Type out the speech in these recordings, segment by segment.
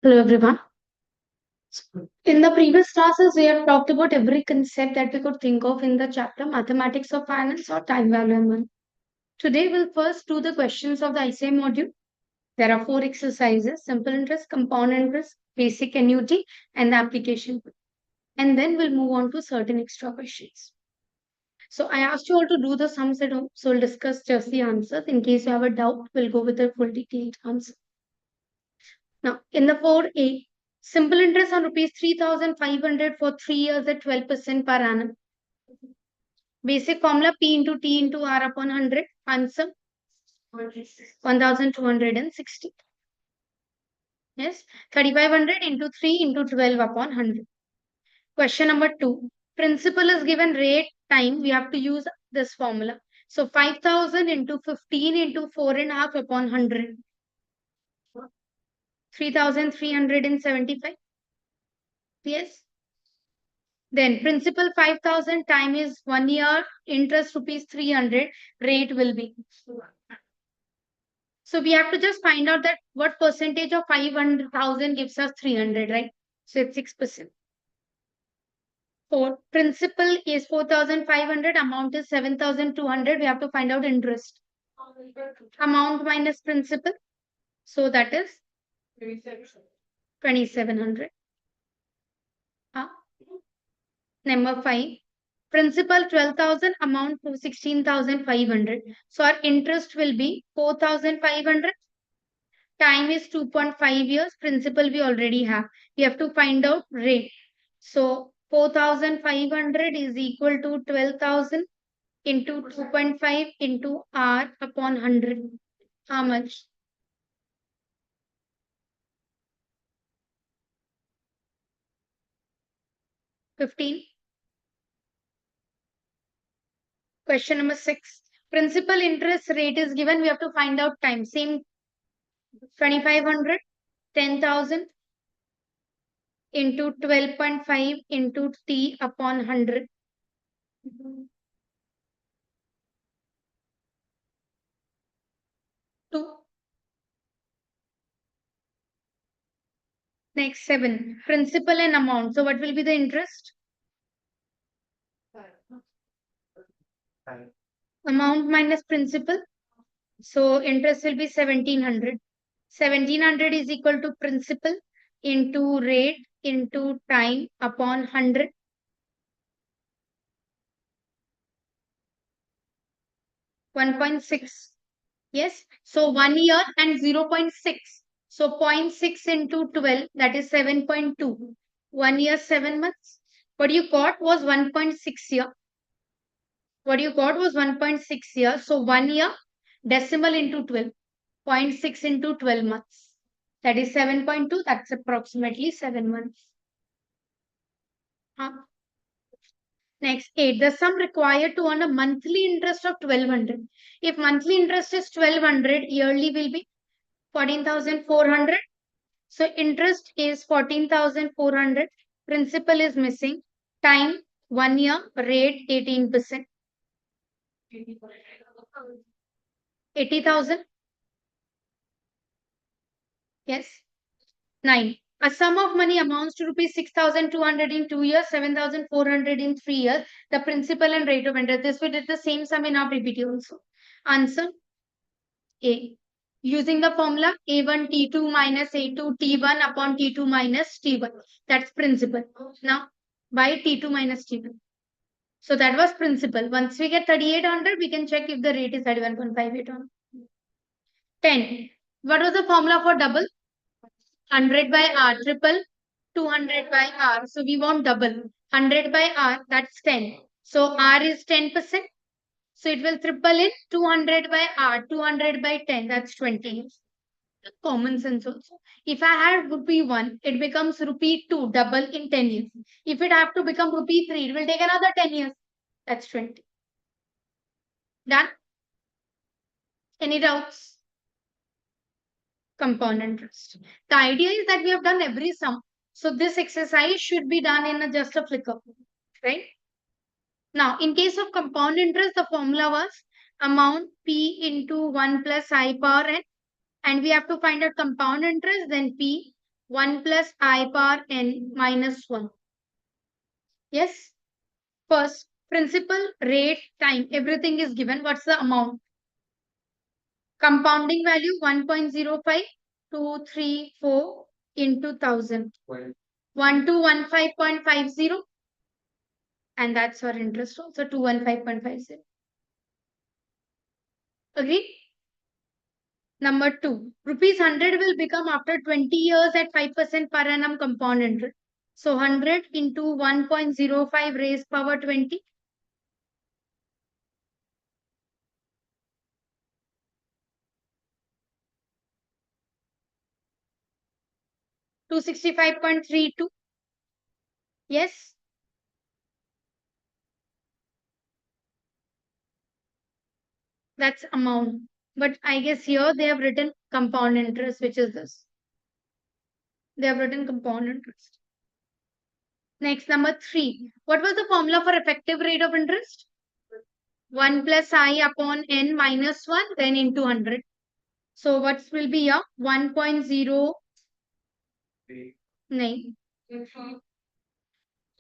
Hello everyone. In the previous classes, we have talked about every concept that we could think of in the chapter Mathematics of Finance or Time Value and Money. Today, we'll first do the questions of the ICA module. There are four exercises: simple interest, compound interest, basic annuity, and the application. And then we'll move on to certain extra questions. So I asked you all to do the sums at home. So we'll discuss just the answers. In case you have a doubt, we'll go with a full detailed answer. Now, in the 4A, simple interest on rupees 3,500 for 3 years at 12% per annum. Basic formula P into T into R upon 100. Answer 1,260. Yes, 3,500 into 3 into 12 upon 100. Question number 2. Principal is given, rate, time. We have to use this formula. So 5,000 into 15 into 4.5 upon 100. 3,375. Yes. Then principal 5,000, time is 1 year, interest rupees 300, rate will be. So we have to just find out that what percentage of 500,000 gives us 300, right? So it's 6%. For principal is 4,500, amount is 7,200. We have to find out interest. Amount minus principal. So that is 2,700. Number 5. Principal 12,000, amount to 16,500. So our interest will be 4,500. Time is 2.5 years. Principal we already have. We have to find out rate. So 4,500 is equal to 12,000 into 2.5 into R upon 100. How much? 15. Question number 6. Principal interest rate is given. We have to find out time. Same 2,500, 10,000 into 12.5 into T upon 100. 2. Next 7. Principal and amount. So what will be the interest? Amount minus principal. So interest will be 1,700. 1,700 is equal to principal into rate into time upon 100. 1.6. Yes. So 1 year and 0.6. So 0.6 into 12, that is 7.2. 1 year, 7 months. What you got was 1.6 year. What you got was 1.6 years. So 1 year, decimal into 12. 0.6 into 12 months. That is 7.2. That's approximately 7 months. Huh? Next, 8. The sum required to earn a monthly interest of 1,200. If monthly interest is 1,200, yearly will be 14,400. So interest is 14,400. Principal is missing. Time 1 year. Rate 18%. 80,000. Yes. 9. A sum of money amounts to rupees 6,200 in 2 years, 7,400 in 3 years. The principal and rate of interest. This we did the same sum in our PPT also. Answer A. Using the formula A1 T2 minus A2 T1 upon T2 minus T1. That's principal. Now, by T2 minus T1. So that was principal. Once we get 3,800, we can check if the rate is 31.58 on 10. What was the formula for double? 100 by R, triple 200 by R. So we want double. 100 by R, that's 10. So R is 10%. So it will triple in 200 by R, 200 by 10, that's 20. Common sense also. If I had rupee 1, it becomes rupee 2, double in 10 years. If it have to become rupee 3, it will take another 10 years. That's 20. Done? Any doubts? Compound interest. The idea is that we have done every sum. So this exercise should be done in just a flicker, right? Now, in case of compound interest, the formula was amount P into 1 plus I power n. And we have to find out compound interest, then P 1 plus I power n minus 1. Yes. First, principal, rate, time, everything is given. What's the amount? Compounding value 1.05, into 1000. 1215.50, and that's our interest also 215.50. Agree? Number 2, rupees 100 will become after 20 years at 5% per annum compound interest. So 100 into 1.05 raised power 20. 265.32. Yes. That's amount. But I guess here they have written compound interest, which is this. They have written compound interest. Next, number 3. What was the formula for effective rate of interest? 1 plus I upon n minus 1, then into 100. So what will be here? 1.0,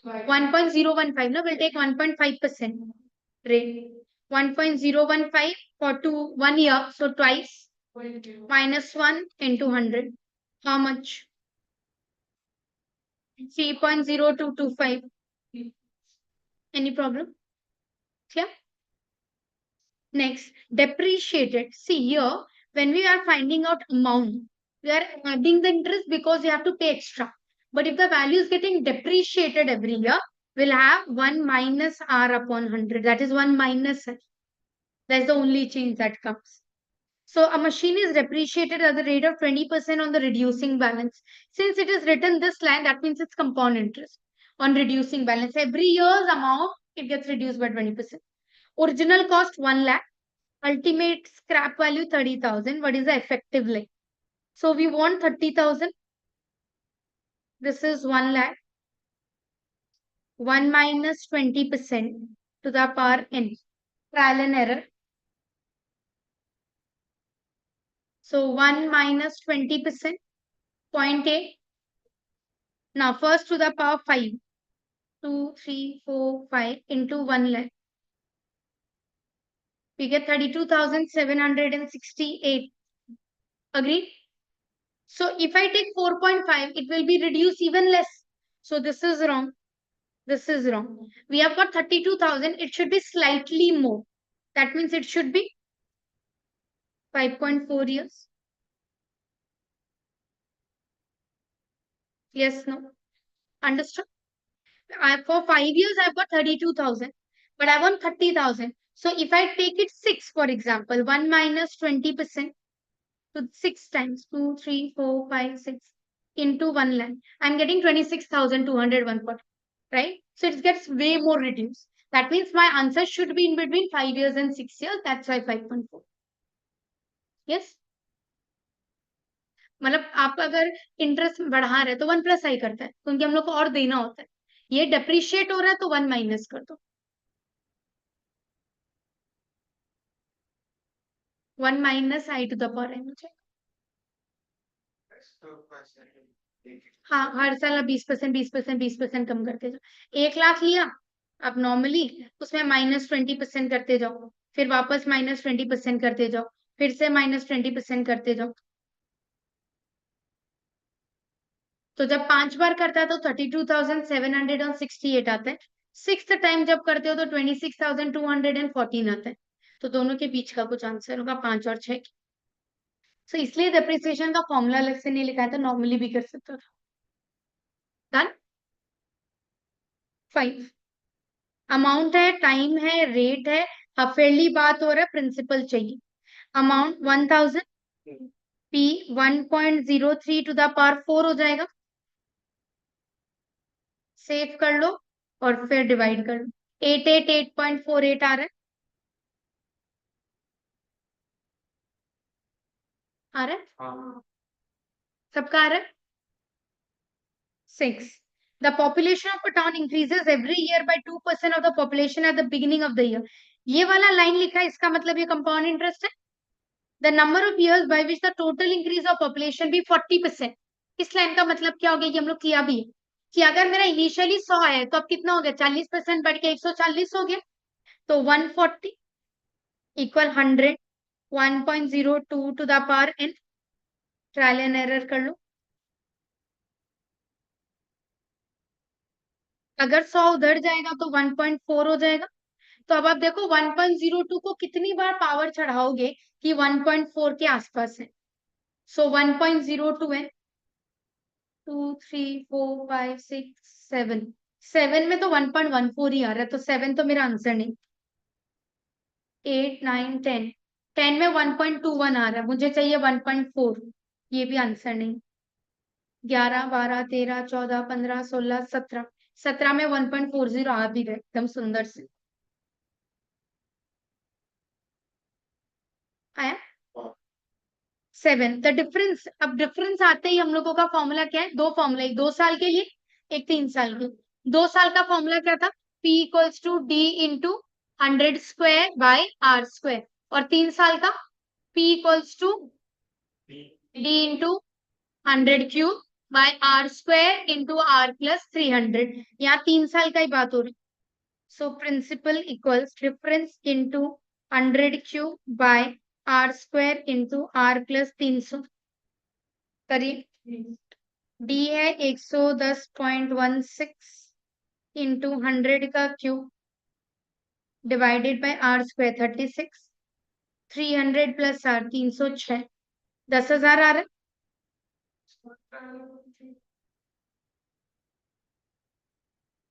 1.015. No, we'll take 1.5% rate. 1.015 for 1 year, so twice. Minus 1 into 100. How much? 3.0225. Any problem? Clear? Next, depreciated. See here, when we are finding out amount, we are adding the interest because you have to pay extra. But if the value is getting depreciated every year, we'll have 1 minus R upon 100. That is 1 minus R. That's the only change that comes. So a machine is depreciated at the rate of 20% on the reducing balance. Since it is written this line, that means it's compound interest on reducing balance. Every year's amount, it gets reduced by 20%. Original cost 1 lakh. Ultimate scrap value 30,000. What is the effective life? So we want 30,000. This is 1 lakh. 1 minus 20% to the power n. Trial and error. So 1 minus 20%. 0.8. Now first to the power 5. 2, 3, 4, 5 into 1 lakh. We get 32,768. Agree? So if I take 4.5, it will be reduced even less. So this is wrong. This is wrong. We have got 32,000. It should be slightly more. That means it should be 5.4 years. Yes, no. Understood? For 5 years, I've got 32,000. But I want 30,000. So if I take it 6, for example, 1 minus 20%. So 6 times 2, 3, 4, 5, 6 into 1 lakh. I'm getting 26,201, right? So it gets way more reduced. That means my answer should be in between 5 years and 6 years. That's why 5.4. Yes? मतलब आप अगर interest बढ़ा रहे तो 1 plus आई करता है क्योंकि हम लोग को और देना होता है. ये डेप्रिशिएट हो रहा है तो 1 माइनस कर दो. 1 minus i to the power n हो जाएगा. हाँ, हर साल 20%, 20%, 20% कम करते जाओ. 1 लाख लिया, अब नॉर्मली उसमें -20% करते जाओ, फिर वापस -20% करते जाओ, फिर से -20% करते जाओ. तो जब 5 बार करता है तो 32,768 आता है. 6th टाइम जब करते हो तो 26,214 आता है. तो दोनों के बीच का कुछ आंसर होगा 5 और 6. तो इसलिए डेप्रिसिएशन का फॉर्मूला अलग से नहीं लिखा है, तो नॉर्मली भी कर सकते हो. डन. 5 अमाउंट है, टाइम है, रेट है. अफेयरली बात हो रहा है, प्रिंसिपल चाहिए. Amount 1000. P 1.03 to the power 4 हो जाएगा. सेव कर लो और फिर डिवाइड कर लो. 888.48 आ रहा है. आ रहा है. सबका आ रहा है. 6. The population of a town increases every year by 2% of the population at the beginning of the year. ये वाला लाइन लिखा है, इसका मतलब ये कंपाउंड इंटरेस्ट है. The number of years by which the total increase of population be 40%. इस line का मतलब क्या हो गया, ये हम लोग किया भी है कि अगर मेरा इनिशियली 100 है तो अब कितना हो गया, 40% बढ़ के 140 हो गया। तो 140 equal 100, 1.02 to the power n। Trial and error कर लो। अगर 100 उधर जाएगा तो 1.4 हो जाएगा। तो अब आप देखो 1.02 को कितनी बार पावर चढ़ाओगे कि 1.4 के आसपास है। सो 1.02 है, 2 3 4 5 6 7। 7 में तो 1.14 ही आ रहा है, तो 7 तो मेरा आंसर नहीं। 8 9 10, 10 में 1.21 आ रहा है, मुझे चाहिए 1.4, ये भी आंसर नहीं। 11 12 13 14 15 16 17, 17 में 1.40 आ भी रहे एकदम सुंदर से। आया 7। द डिफरेंस, अब डिफरेंस आते ही हम लोगों का फॉर्मूला क्या है, दो फॉर्मूला, एक 2 साल के लिए, एक 3 साल के। 2 साल का फॉर्मूला क्या था, P equals to D into 100 square by R square. और 3 साल का P equals to D into 100 cube by R square into R plus 300। यहाँ 3 साल का ही बात हो रही। So principal equals difference into 100 cube by R square into R plus 300। करिए, डी है 110.16 इंटू 100 का cube divided by R square 36, 300 plus R 306, 10,000 आ रहा है।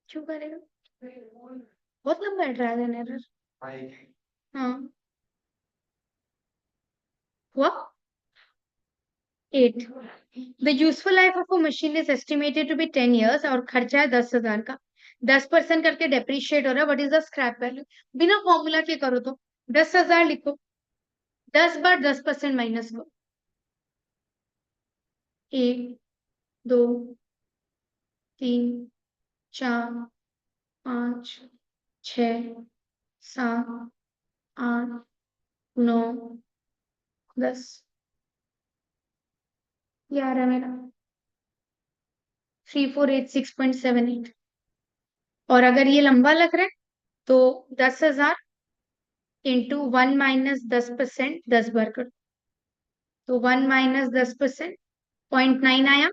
क्यों करेगा, बहुत लंबा है ट्रायल एंड एरर। हाँ हुआ 8। The useful life of a machine is estimated to be 10 years और खर्चा है 10,000 का। 10% करके डेप्रिशिएट हो रहा है। What is the scrap value, बिना फॉर्मूला के करो तो 10,000 लिखो, 10 बार 10% माइनस करो। 1 2 3 4 5 6 7 8 9 10, ये आ रहा है मेरा 3486.78। और अगर ये लंबा लग रहा है तो 10,000 इंटू 1 - 10%, 10 बार कर। तो 1 - 10%, 0.9 आया।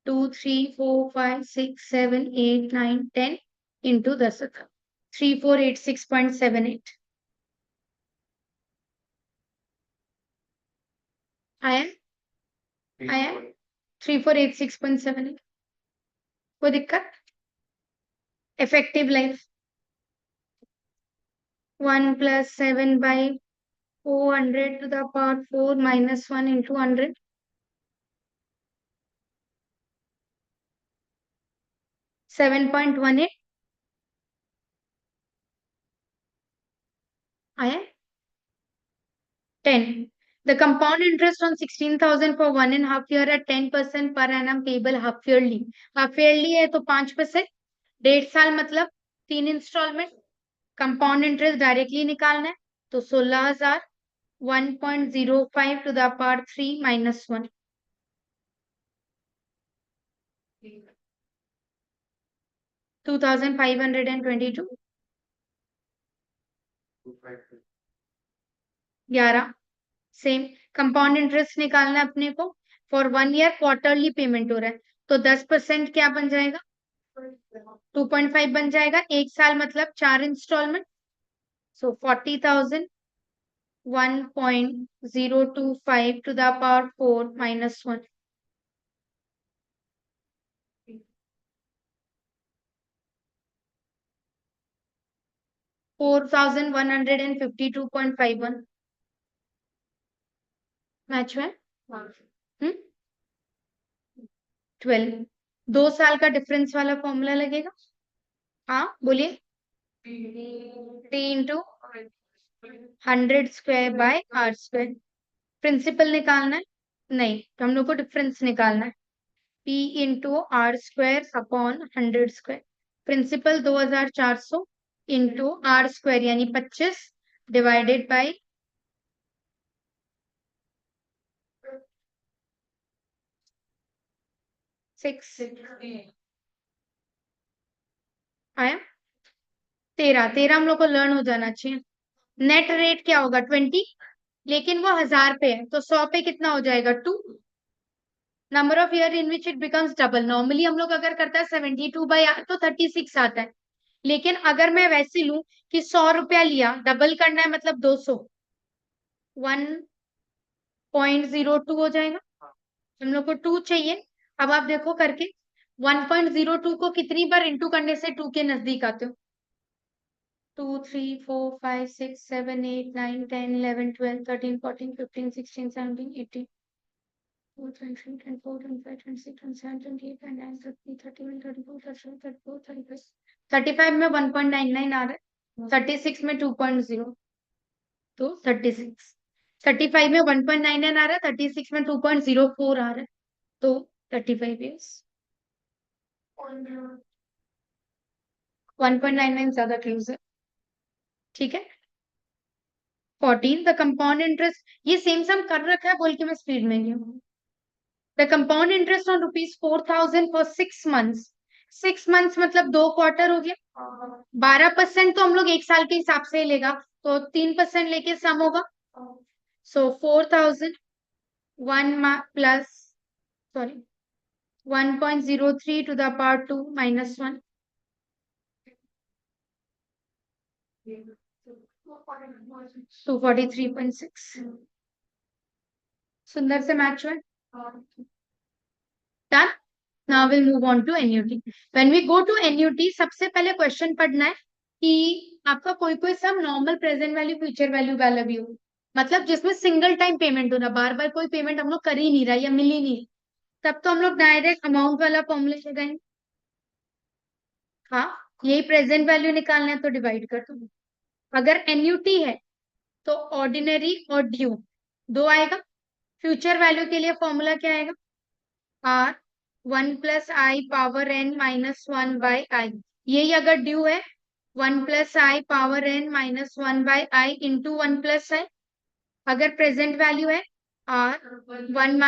2 3 4 5 6 7 8 9 10 इंटू 10,000, 3486.78 आया। आया 3486.78। कोई दिक्कत, effective life 1 + 7/400 to the power 4 - 1 into 100, 7.18 आया। 10, the compound interest on 16,000 for 1.5 year at 10% per annum payable half yearly। Half yearly है तो 5%, 1.5 साल मतलब 3 इंस्टॉलमेंट। कंपाउंड इंटरेस्ट डायरेक्टली निकालना है तो 16,000, 1.05 to the power 3 - 1, 2,522। 11, same compound interest निकालना है अपने को। फॉर 1 ईयर क्वार्टरली पेमेंट हो रहा है तो 10% क्या बन जाएगा, 2.5 बन जाएगा। 1 साल मतलब 4 installment. So 40,000, 1.025 to the power 4 - 1, 4,152.51 match में। 12, 2 साल का डिफरेंस वाला फॉर्मूला लगेगा। हाँ बोलिए, T into 100 square by R square. Principal निकालना है, नहीं हम लोग को डिफरेंस निकालना है। P into R square upon 100 square. Principal 2,400 into R square यानी 25 डिवाइडेड बाय 6 आया। 13 13 हम लोग को लर्न हो जाना चाहिए। नेट रेट क्या होगा 20, लेकिन वो 1000 पे है तो 100 पे कितना हो जाएगा 2। Number of year in which it becomes double, normally हम लोग अगर करता है 72 तो 36 आता है। लेकिन अगर मैं वैसे लूं कि 100 रुपया लिया, डबल करना है मतलब 200, 1.02 हो जाएगा। हम लोग को 2 चाहिए। अब आप देखो करके, 1.02 को कितनी बार इंटू करने से 2 के नजदीक आते हो? 2 3 4 5 6 7 8 9 10 11 12 13 14 15 16 17 18 4 20 24 25 26 27 28 29 30 31 32 33 34 35 35 में 1.99 आ रहा है, 36 में 2.0, तो 36। 35 में 1.99 आ रहा है, 36 में 2.04 आ रहा है, तो 35 ईयर्स। 1.99 ज्यादा क्लोज है। ठीक है। 14 द कंपाउंड इंटरेस्ट, ये सेम सम कर रखा है बोल के मैं स्पीड में गई हूँ। The compound interest on ₹4,000 for 6 months. 6 months मतलब 2 क्वार्टर हो गया। 12% तो हम लोग एक साल के हिसाब से ही लेगा, तो 3% लेके सम होगा। So 4,000 plus, sorry, 1.03 to the power 2 minus 1, 243.6। सुंदर से मैच हुआ। Done. Now will move on to annuity. When we go to annuity, सबसे पहले क्वेश्चन पढ़ना है कि आपका कोई कोई sum normal present value future value वाला भी हो, मतलब जिसमें सिंगल टाइम पेमेंट हो रहा, बार बार कोई पेमेंट हम लोग कर ही नहीं रहा या मिल ही नहीं रहा, तब तो हम लोग डायरेक्ट अमाउंट वाला फॉर्मूला लगाएंगे। हाँ, यही प्रेजेंट वैल्यू निकालना है तो डिवाइड कर दो। अगर एन्युटी है तो ऑर्डिनरी और ड्यू दो आएगा। फ्यूचर वैल्यू के लिए फॉर्मूला क्या आएगा? Are 1 + i⁻n−1/i। यही अगर ड्यू है, 1 + i⁻n−1/i इंटू 1 + i। अगर प्रेजेंट वैल्यू है, आर 1 -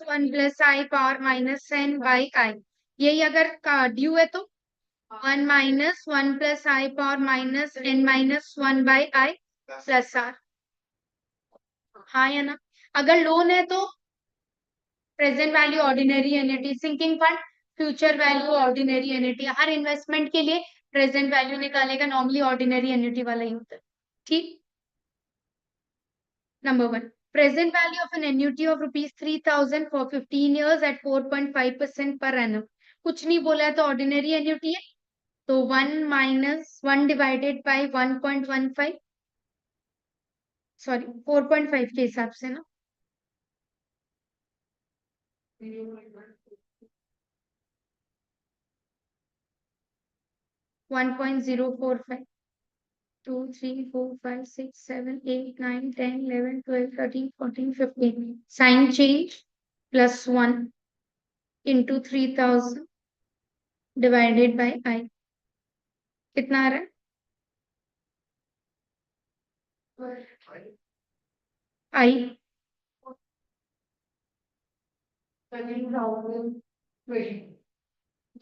1 + i⁻n/i। यही अगर ड्यू है तो 1 - 1 + i⁻n−1/i प्लस आर। हाँ या ना? अगर लोन है तो present value ordinary annuity, sinking fund future value ordinary annuity. हर इन्वेस्टमेंट के लिए प्रेजेंट वैल्यू निकालेगा, नॉर्मली ऑर्डिनरी एन्युटी वाला ही होता है। ठीक। Number 1, present value of an annuity of ₹3,000 for 15 years at 4.5% per annum. कुछ नहीं बोला है तो ऑर्डिनरी एन्युटी है, तो 1 - 1 डिवाइडेड बाई 1.15, सॉरी 4.5 के हिसाब से ना, 1.045। 2 3 4 5 6 7 8 9 10 11 12 13 14 15, sine change +1 into 3000 divided by i. कितना आ रहा है? आई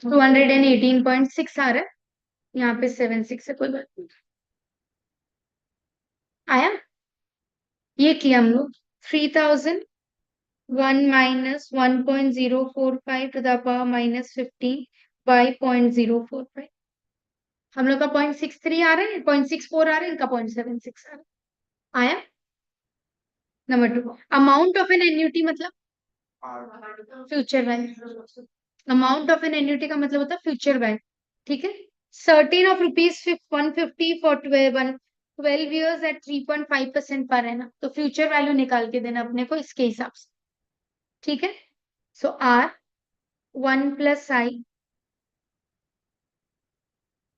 218.6 आ रहा है, यहाँ पे 76 है, कोई बात नहीं। आया? ये किया हम लोग। 3000 1 - 1.045 टू द पावर -15 बाई 0.045। हम लोग का 0.63 आ रहा है, 0.64 आ रहा है, इनका 0.76 आ रहा है। आया? Number 2, amount of an annuity मतलब future value. Amount of an annuity का मतलब होता है फ्यूचर वैल्यू। ठीक है। 13 ऑफ ₹150 फॉर 12 years एट 3.5% पर है ना, तो फ्यूचर वैल्यू निकाल के देना अपने को इसके हिसाब से। ठीक है। So R 1 + i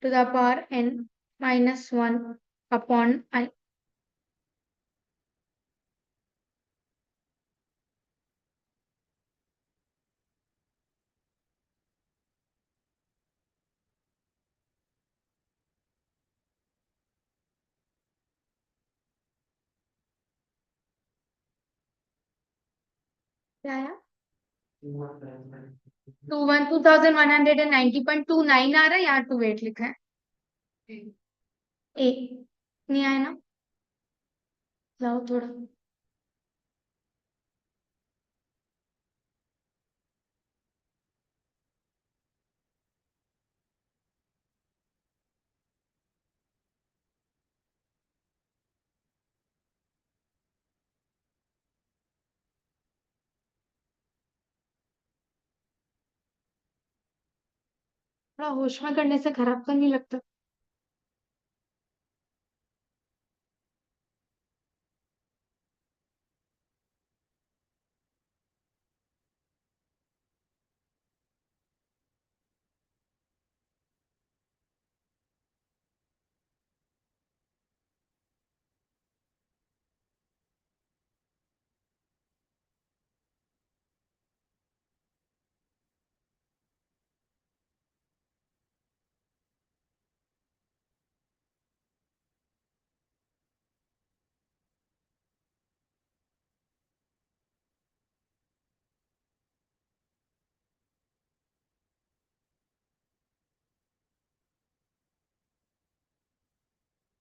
to the power n-1 upon i। क्या आया? 21,190.29 आ रहा है, यहाँ 28 लिखा है। ए नहीं आया ना, लाओ थोड़ा। थोड़ा होश में करने से खराब तो नहीं लगता।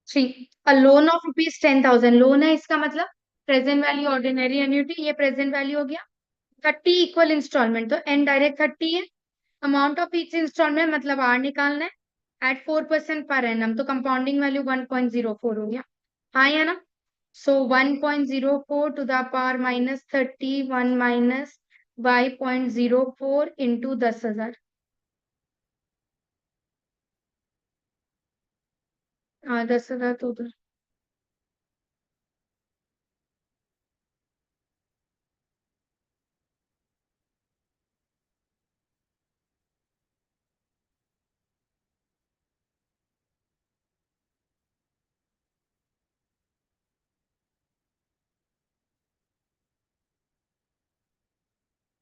Three, a loan of rupees 10,000, loan है इसका मतलब प्रेजेंट वैल्यू ऑर्डिनरी एन्युटी, ये प्रेजेंट वैल्यू हो गया। 30 इक्वल इंस्टॉलमेंट, तो एन डायरेक्ट 30 है। अमाउंट ऑफ ईच इंस्टॉलमेंट मतलब आर निकालना है एट 4% पर एनम, तो कंपाउंडिंग वैल्यू 1.04 हो गया। हाँ या ना? So 1.04 to the power -31 minus by 0.04 into 10,000। हाँ 10,000 तो उधर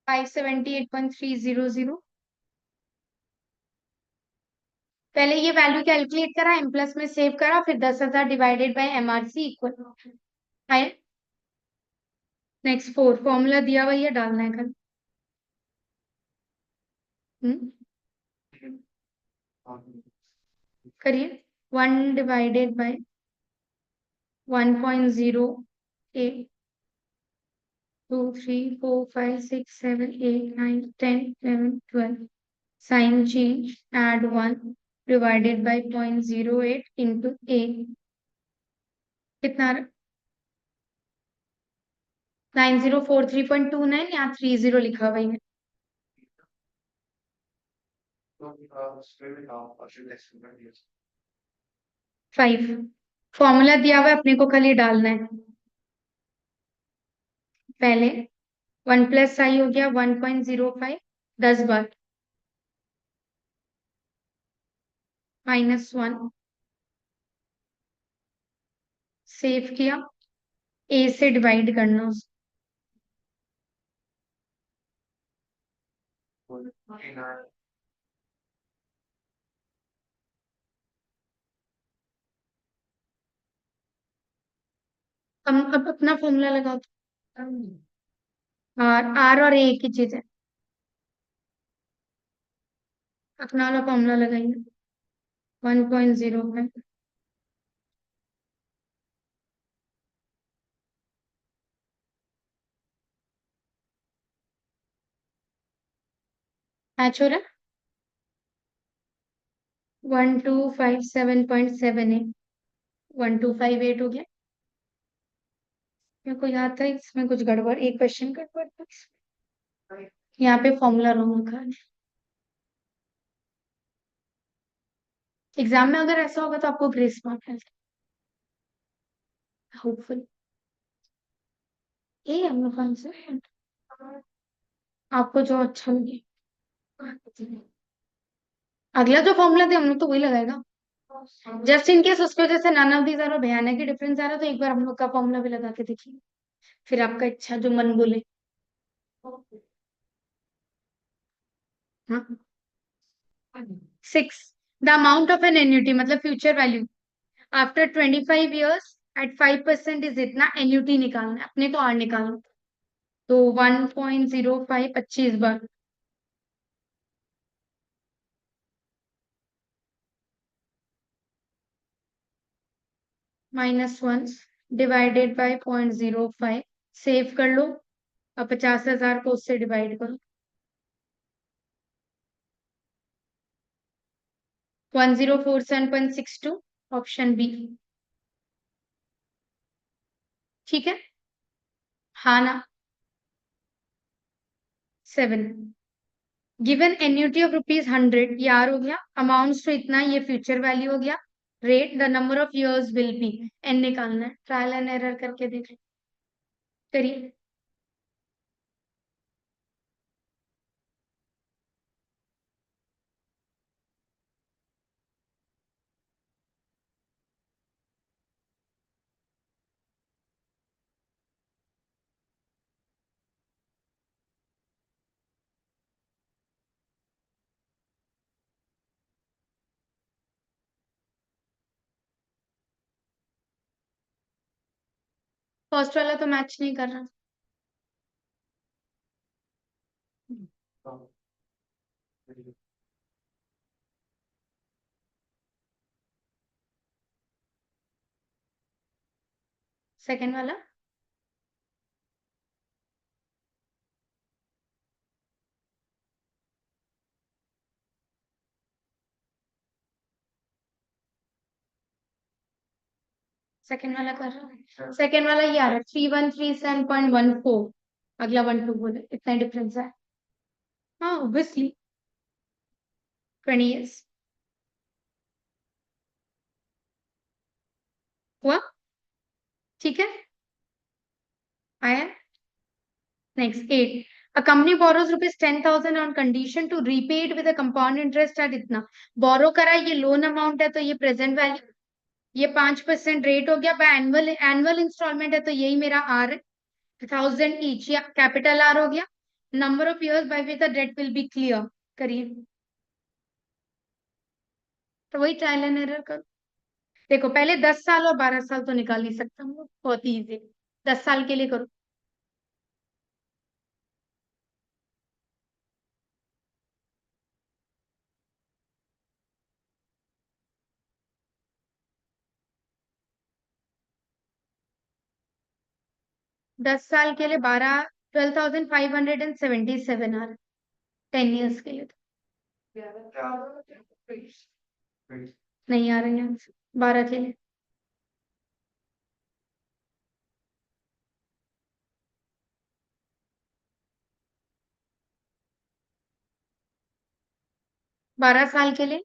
578.300। पहले ये वैल्यू कैलकुलेट करा, एम प्लस में सेव करा, फिर 10,000 डिवाइडेड बाय एमआरसी इक्वल है। नेक्स्ट फोर, फॉर्मूला दिया हुआ ये डालना है कल। हम्म, करिए। 1 divided by 1.08, 2, 3, 4, 5, 6, 7, 8, 9, 10, 11, 12, sign change, add 1 divided by 0.08 into A, कितना? 9043.29, यहाँ 30 लिखा हुआ है। 5, फॉर्मूला दिया हुआ है, अपने को खाली डालना है। पहले 1 + i हो गया 1.05, 10 बार -1, सेव किया, ए से डिवाइड करना उसको। हम अब अपना फॉर्मूला लगाओ तो। आर और ए एक ही चीज है, अपना वाला फॉर्मूला लगाइए। 1.05 मैच हो रहा है। 1257.78, 1258 हो गया। मेरे को याद था इसमें कुछ गड़बड़, एक क्वेश्चन गड़बड़ था इसमें। यहाँ पे फॉर्मूला रॉन्ग लिखा है। एग्जाम में अगर ऐसा होगा तो आपको ग्रेस मार्क मिलता है होपफुल। ये हम लोग का आंसर है। आपको जो अच्छा लगे। अगला जो फॉर्मूला थे हम लोग तो वही लगाएगा। जस्ट इन केस उसकी वजह से नन ऑफ दीज आर भयानक ही डिफरेंस आ रहा है, तो एक बार हम लोग का फॉर्मूला भी लगा के देखिए, फिर आपका इच्छा जो मन बोले। हाँ। 6, the amount of an annuity मतलब future value after 25 years at 5% is इतना, एन्युटी निकालना है अपने को, आर निकालना। तो 1.05 25 बार, -1 डिवाइडेड बाय 0.05। सेव कर लो। अब 50,000 को उससे डिवाइड करो। 1047.62, ऑप्शन बी। ठीक है। हाँ ना। 7। गिवन एन्युटी ऑफ ₹100, ये आर हो गया। अमाउंट्स तो इतना, ये फ्यूचर वैल्यू हो गया। Rate the number of years will be, n निकालना है। ट्रायल एंड एरर करके देख लो। करिए। फर्स्ट वाला तो मैच नहीं कर रहा। सेकंड वाला। सेकंड वाला कर रहा हूँ। सेकंड वाला ये आ रहा है 3137.14। अगला 12 बोले, इतना डिफरेंस है। हाँ ऑब्वियसली। 20 years। हुआ। ठीक है। आया। Next 8। A company borrows ₹10,000 on condition to repay it with a compound interest at इतना। बोरो करा, ये लोन अमाउंट है तो ये प्रेजेंट वैल्यू, ये 5% रेट हो गया। बाय एनुअल, एनुअल इंस्टॉलमेंट है तो यही मेरा आर है। 1000 ईच, या कैपिटल आर हो गया। Number of years by which the debt will be clear. करिए। तो वही ट्रायल एंड एरर करो। देखो पहले 10 साल और 12 साल तो निकाल ही सकता हूँ, बहुत ही इजी। 10 साल के लिए करो। 10 साल के लिए 12,577 आ रहा है। 10 years के लिए तो नहीं आ रहे हैं। 12 के लिए। 12 साल के लिए।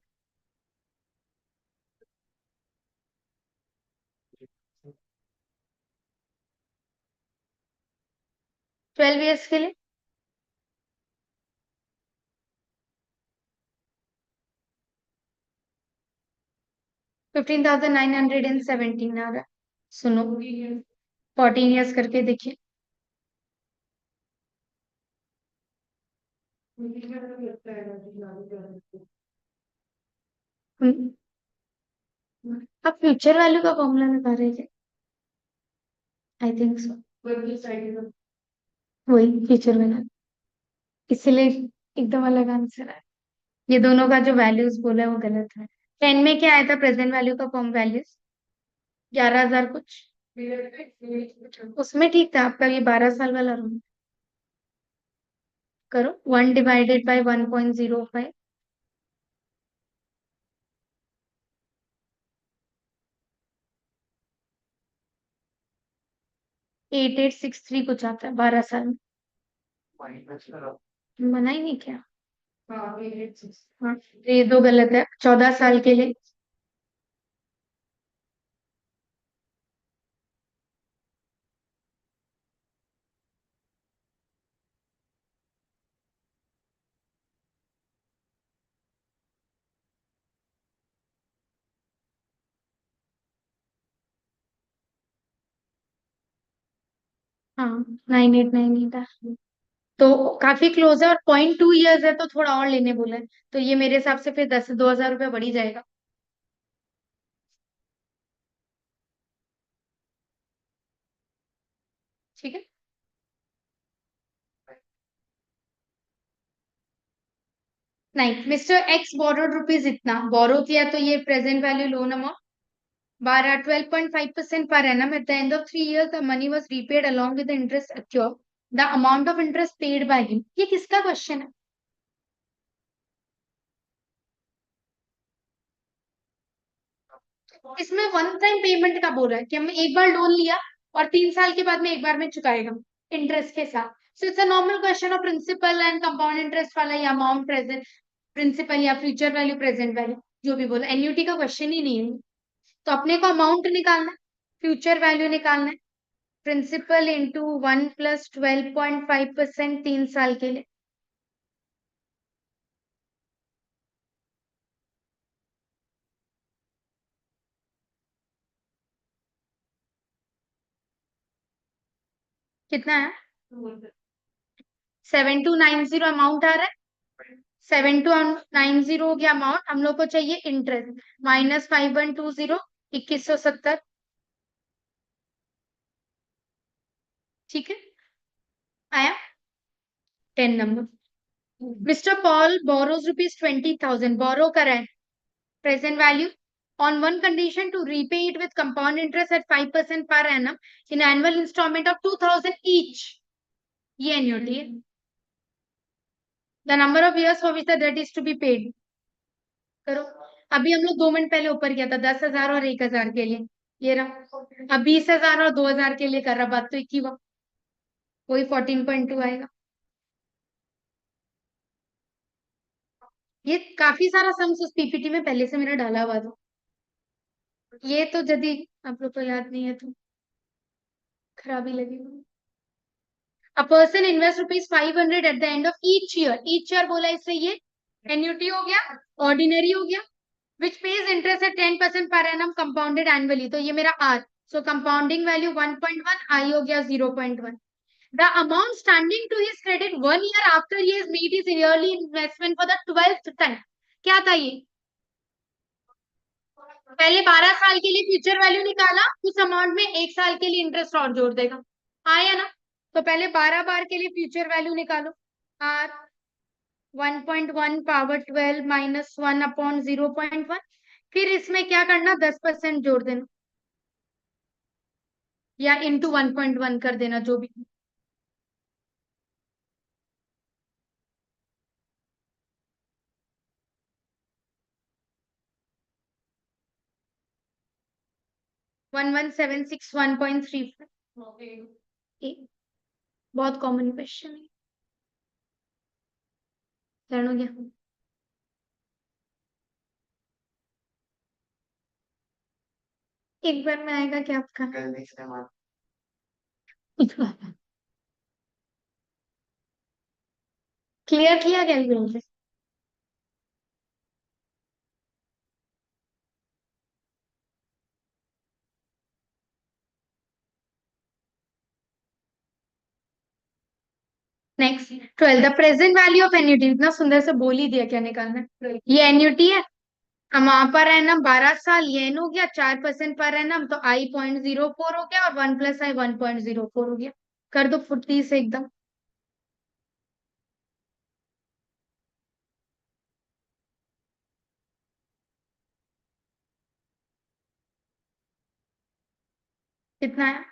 12 years के लिए। 15,917 आ रहा है। सुनो, 14 years करके देखिए। हम्म, आप फ्यूचर वैल्यू का फॉर्मूला निकाल रहे थे। I think so. वही फ्यूचर वैल्यू, इसीलिए एकदम अलग आंसर है। ये दोनों का जो वैल्यूज बोला है वो गलत है। 10 में क्या आया था प्रेजेंट वैल्यू का फॉर्म वैल्यूज? 11,000 कुछ। उसमें ठीक था आपका, ये 12 साल वाला रूम। करो 1 डिवाइडेड बाय 1.05। 8863 कुछ आता है 12 साल में। मना ही नहीं किया। हाँ, ये दो गलत है। 14 साल के लिए। हाँ 9898 है। तो काफी क्लोज है, और 0.2 years है तो थोड़ा और लेने बोला है। तो ये मेरे हिसाब से फिर 2,000 रुपये बढ़ ही जाएगा। ठीक है। नहीं, मिस्टर एक्स बोरोड रुपीज इतना बोरो किया, तो ये present value loan amount 12.5% per annum. At the end of 3 years, the money was repaid along with the interest accrued. The amount of interest paid by him. ये किसका question है? इसमें one time payment का बोल रहा है कि हम एक बार लोन लिया और 3 साल के बाद में एक बार में चुकाएगा इंटरेस्ट के साथ. So it's a normal question of principal and compound interest वाला, या अमाउंट प्रेजेंट प्रिंसिपल या फ्यूचर वैल्यू प्रेजेंट वैल्यू, जो भी बोला. एन्युटी का क्वेश्चन ही नहीं है. तो अपने को अमाउंट निकालना है, फ्यूचर वैल्यू निकालना है. प्रिंसिपल इंटू 1 + 12.5% 3 साल के लिए. कितना है? 7290 अमाउंट आ रहा है. 7290 हो गया अमाउंट. हम लोग को चाहिए इंटरेस्ट. -5120, 2170. ठीक है, आया. 10 number. Mister Paul borrows rupees 20,000. बोरो करा है, present value, on one condition, to repay it with compound interest at 5% per annum in annual installment of 2,000 each. ये annuity है. The number of years for which the debt is to be paid. करो. अभी हम लोग 2 minute पहले ऊपर किया था 10,000 और 1,000 के लिए. ये रहा. अब 20,000 और 2,000 के लिए कर रहा. बात तो एक ही हुआ. वही 14.2 आएगा. ये काफी सारा सम्स उस पीपीटी में पहले से मेरा डाला हुआ था. ये तो यदि आप लोग को याद नहीं है तो खराबी लगेगी. A person invests ₹500 at the end of each year. Each year बोला इससे ये annuity हो गया, ordinary हो गया, which pays interest at 10% per annum compounded annually. तो ये मेरा R. So compounding value 1.1, I हो गया 0.1. The amount standing to his credit 1 year after he has made his yearly investment for the 12th time. क्या था ये? पहले 12 साल के लिए फ्यूचर वैल्यू निकाला, उस अमाउंट में 1 साल के लिए इंटरेस्ट और जोड़ देगा. आया ना? तो पहले 12 बार के लिए फ्यूचर वैल्यू निकालो. R 1.1 power 12 -1/0.1. फिर इसमें क्या करना, 10% जोड़ देना या इंटू 1.1 कर देना, जो भी. One one seven six 1.3. बहुत कॉमन क्वेश्चन है. लर्न हो गया. एक बार में आएगा क्या आपका? क्लियर किया calculator? Next 12. The present value of annuity. इतना सुंदर से बोल ही दिया क्या निकालना है. ये एन्युटी है. हम वहां पर एनम 12 साल, ये एन हो गया 4% पर एनम, तो I.04 हो गया और 1 + I 1.04 हो गया. कर दो फुर्ती से एकदम. कितना है?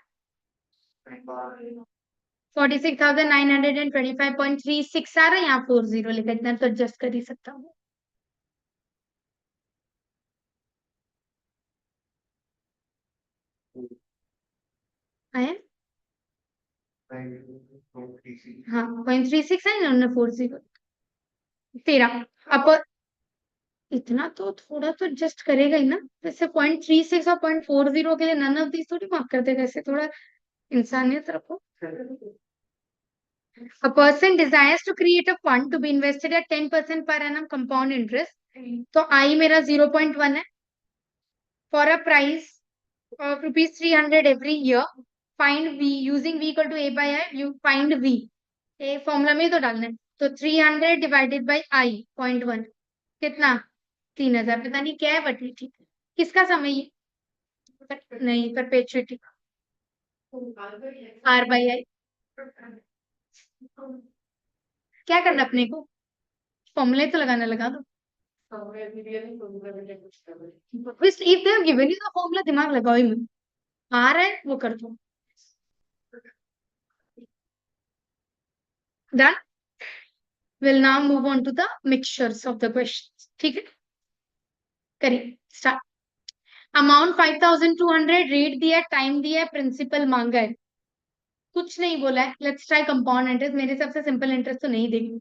46,925.36 आ रहा है. यहाँ 40 लिखा. इतना तो एडजस्ट कर ही सकता हूँ. आया. हाँ 0.36 है ना, 40. 13. अब इतना तो थोड़ा तो एडजस्ट करेगा ही ना. वैसे 0.36 और 0.40 के लिए नन ऑफ दीज थोड़ी मार्क करते. वैसे थोड़ा इंसानियत रखो. A person desires to create a fund to be invested at 10% per annum compound interest. तो I मेरा 0.1 है. For a price of ₹300 every year. Find V using V equal to A by I. You find V. A formula में ही तो डालना है. तो 300 divided by I.1 कितना? 3,000. पता नहीं क्या है बट ठीक है. किसका समय ये? नहीं, परपेचुइटी. R/I. क्या करना अपने को? फॉर्मूला तो लगाना लगा दो। If they have given you the formula, दिमाग लगाओ ही मत। आ रहा है वो कर दो। Done. Will now move on to the mixtures of the question. ठीक है, करिए स्टार्ट। अमाउंट 5200, रेट दिया है, टाइम दिया है, प्रिंसिपल मांगा है। कुछ नहीं बोला है। Let's try compound interest. मेरे हिसाब से सिंपल इंटरेस्ट तो नहीं देंगे।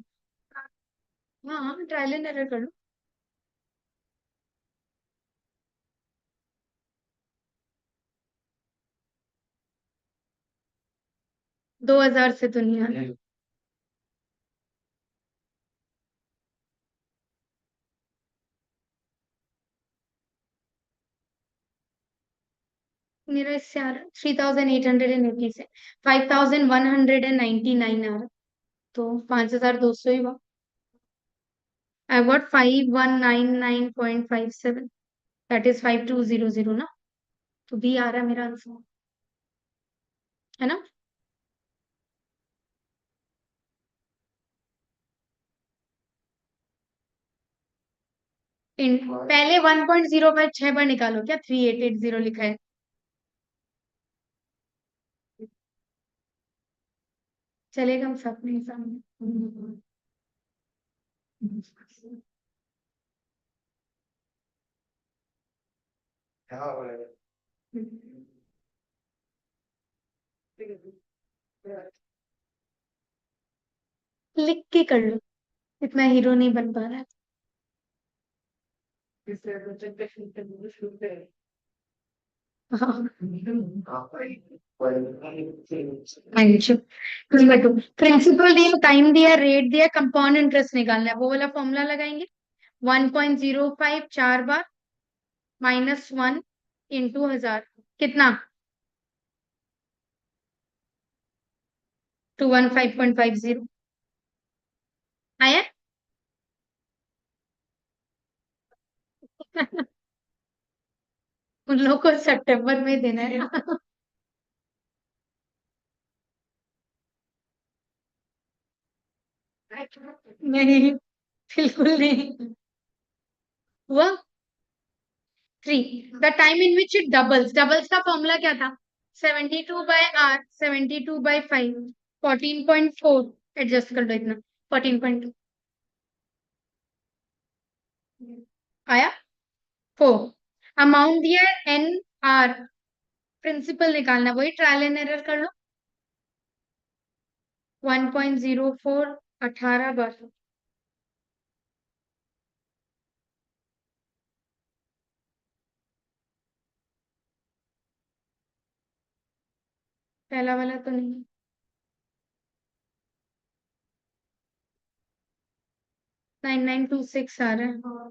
हाँ, ट्रायल एंड एरर कर लो। 2000 से तो नहीं आना। मेरा इससे आ रहा 3880 से 5199 आ रहा। तो 5200 ही हुआ। आई गॉट 5199.57, दैट इज 5200 ना। तो बी आ रहा है मेरा आंसर, है ना। पहले 1.05 6 बार निकालो, क्या 3880 लिखा है। चलेगा हम सब नहीं सामने। लिख के कर लो, इतना हीरो नहीं बन पा रहा है। हाँ, प्रिंसिपल दिया, टाइम दिया, रेट दिया, कंपाउंड इंटरेस्ट निकालना है। वो वाला फॉर्मूला लगाएंगे। 1.05 4 बार -1 इंटू 1000, कितना। 215.50 आया। उन लोगों को सितंबर में देना है ना। नहीं, बिल्कुल नहीं हुआ। 3, the time in which it doubles. Doubles का फॉर्मूला क्या था। 72/r, 72/5, 14.4। एडजस्ट कर दो इतना। 14.2 आया। 4, अमाउंट दिया है NR, प्रिंसिपल निकालना, वही ट्रायल एंड एरर कर लो। 1.04 18 बार। पहला वाला तो नहीं। 9926 आ रहा है।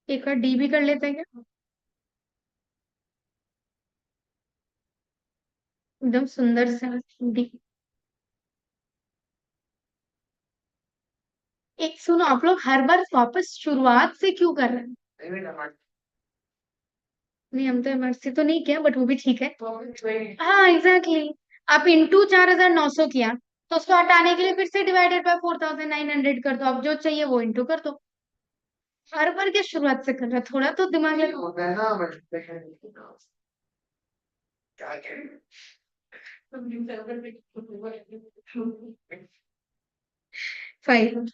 एक बार डी भी कर लेते हैं क्या। एकदम सुंदर सा डी। एक सुनो, आप लोग हर बार वापस शुरुआत से क्यों कर रहे हैं। नहीं, हम तो एमआरसी तो नहीं किया, बट वो भी ठीक है। हाँ एग्जैक्टली exactly। आप इंटू 4900 किया, तो उसको हटाने के लिए फिर से डिवाइडेड बाय 4900 कर दो। अब जो चाहिए वो इंटू कर दो। हर बार क्या शुरुआत से कर रहा है, थोड़ा तो दिमाग लगा। 5,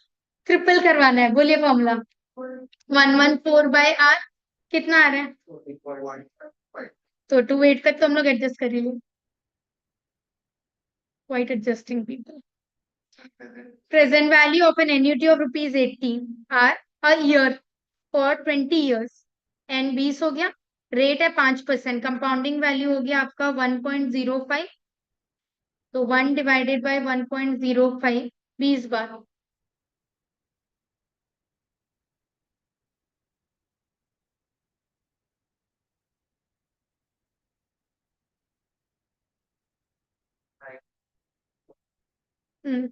ट्रिपल करवाना है, बोलिए फॉर्मूला। 114/r, कितना आ रहा है। तो 28 तक तो हम लोग एडजस्ट कर ही लें। Quite adjusting people. Present value of an annuity of rupees 80 are a year for 20 years। N 20 हो गया। रेट है 5%। कंपाउंडिंग वैल्यू हो गया आपका 1.05। तो 1/1.05, 20 बार।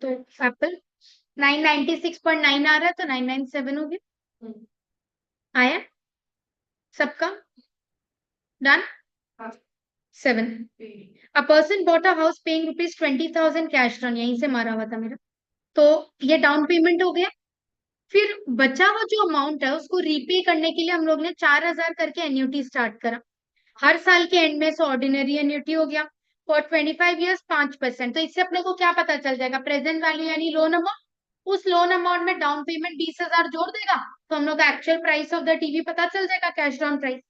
तो एप्पल 996.9 आ रहा है, तो 997 हो गया। आया सबका। Done. 7, a person bought a house paying rupees 20,000 cash run, यहीं से मारा हुआ था मेरा। तो ये डाउन पेमेंट हो गया। फिर बचा हुआ जो अमाउंट है उसको रीपे करने के लिए हम लोग ने 4,000 करके एन्युटी स्टार्ट करा। हर साल के एंड में से ऑर्डिनरी एन्युटी हो गया फॉर 25 ईयर्स 5%। तो इससे अपने को क्या पता चल जाएगा, प्रेजेंट वैल्यू यानी लोन अमाउंट, उस लोन अमाउंट में डाउन पेमेंट 20,000 जोड़ देगा तो हम लोग का actual price of the TV पता चल जाएगा, कैश डाउन प्राइस।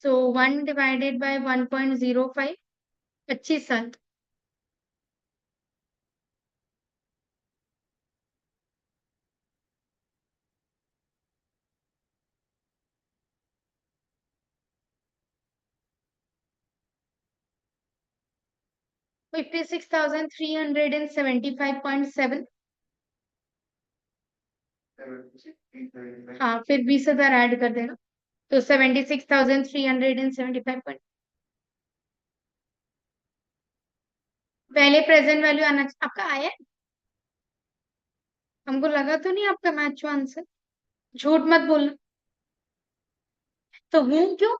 सो 1 डिवाइडेड बाय 1.05, 25 साल। 56,375.7। हाँ, फिर 20,000 ऐड कर देना तो 76,375। पहले प्रेजेंट वैल्यू आना आपका आया है? हमको लगा तो नहीं आपका मैच हुआ आंसर। झूठ मत बोलना। तो हूं क्यों,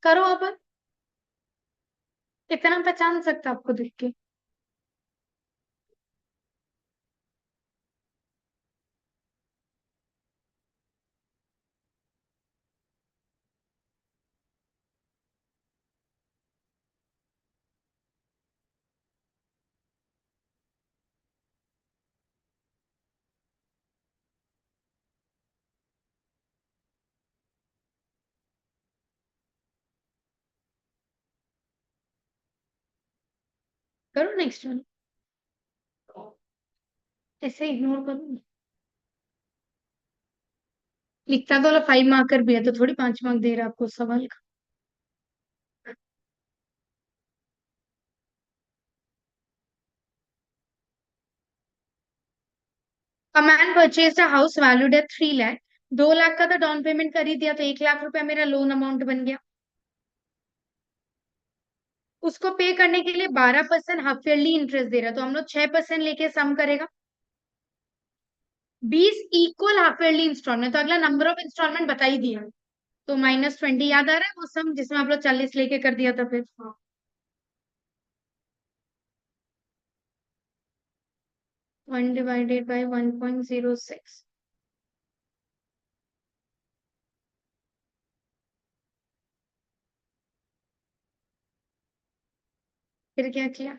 करो अब। इतना पहचान सकता आपको देख के। करो नेक्स्ट वन। ऐसे इग्नोर करो। लिखता तो 5 मार्कर भी है तो थोड़ी 5 मार्क दे रहा आपको सवाल का। A man purchased a house valued at 3 lakh। 2 lakh का तो डाउन पेमेंट कर ही दिया तो 1 लाख रुपया मेरा लोन अमाउंट बन गया। उसको पे करने के लिए 12% हाफ ईयरली इंटरेस्ट दे रहा तो हम लोग 6% लेके सम करेगा। 20 इक्वल हाफ ईयरली इंस्टॉलमेंट, तो अगला नंबर ऑफ इंस्टॉलमेंट बता ही दिया। तो -20 याद आ रहा है वो सम जिसमें आप लोग 40 लेके कर दिया था फिर। 1 डिवाइडेड बाय 1.06। फिर क्या किया?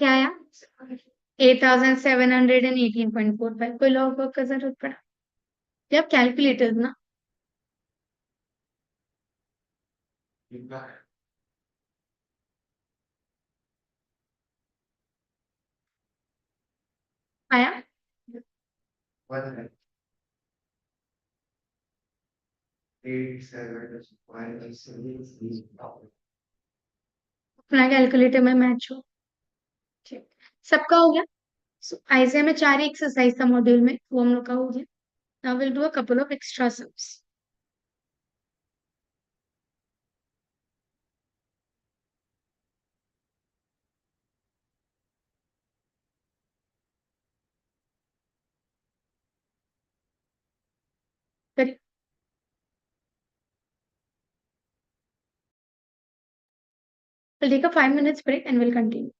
क्या आया? 8,718.45। कोई लॉग वॉग का जरूरत पड़ा? जब कैलकुलेटर ना आया। अपना कैलकुलेटर में मैच हो। ठीक। सबका हो गया। ऐसे में 4 एक्सरसाइज था मॉड्यूल में, वो हम लोग का हो गया। Now will do a couple of extra sums. We'll take a 5 minutes break and we'll continue.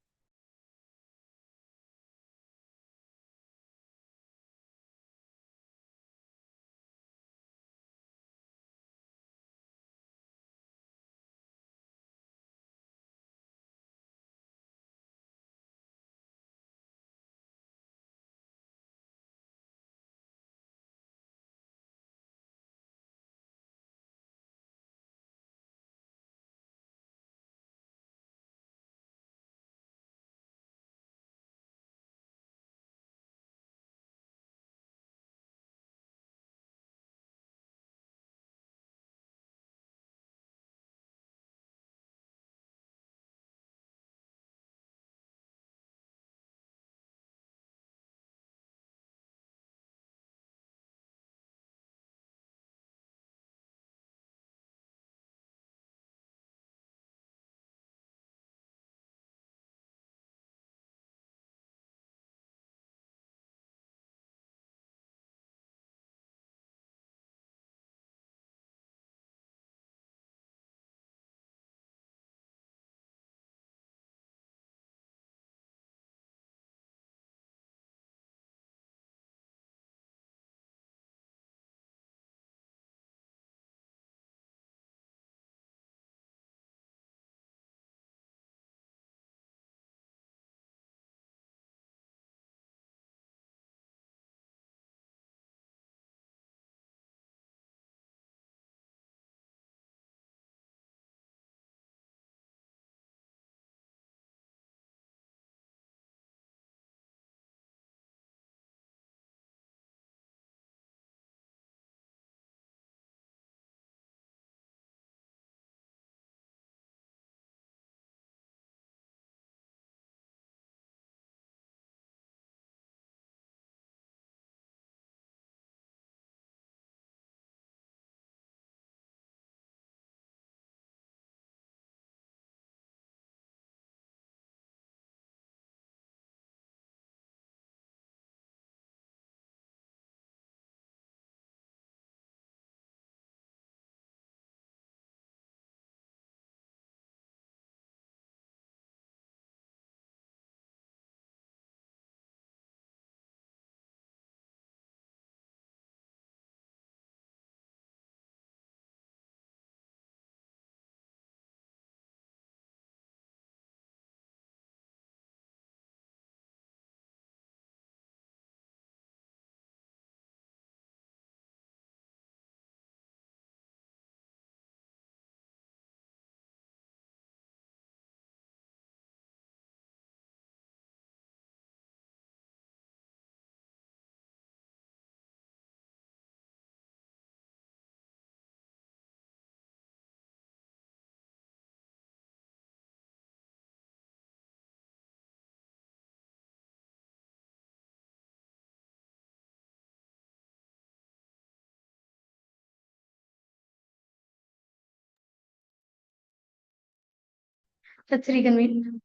That's reconvenient.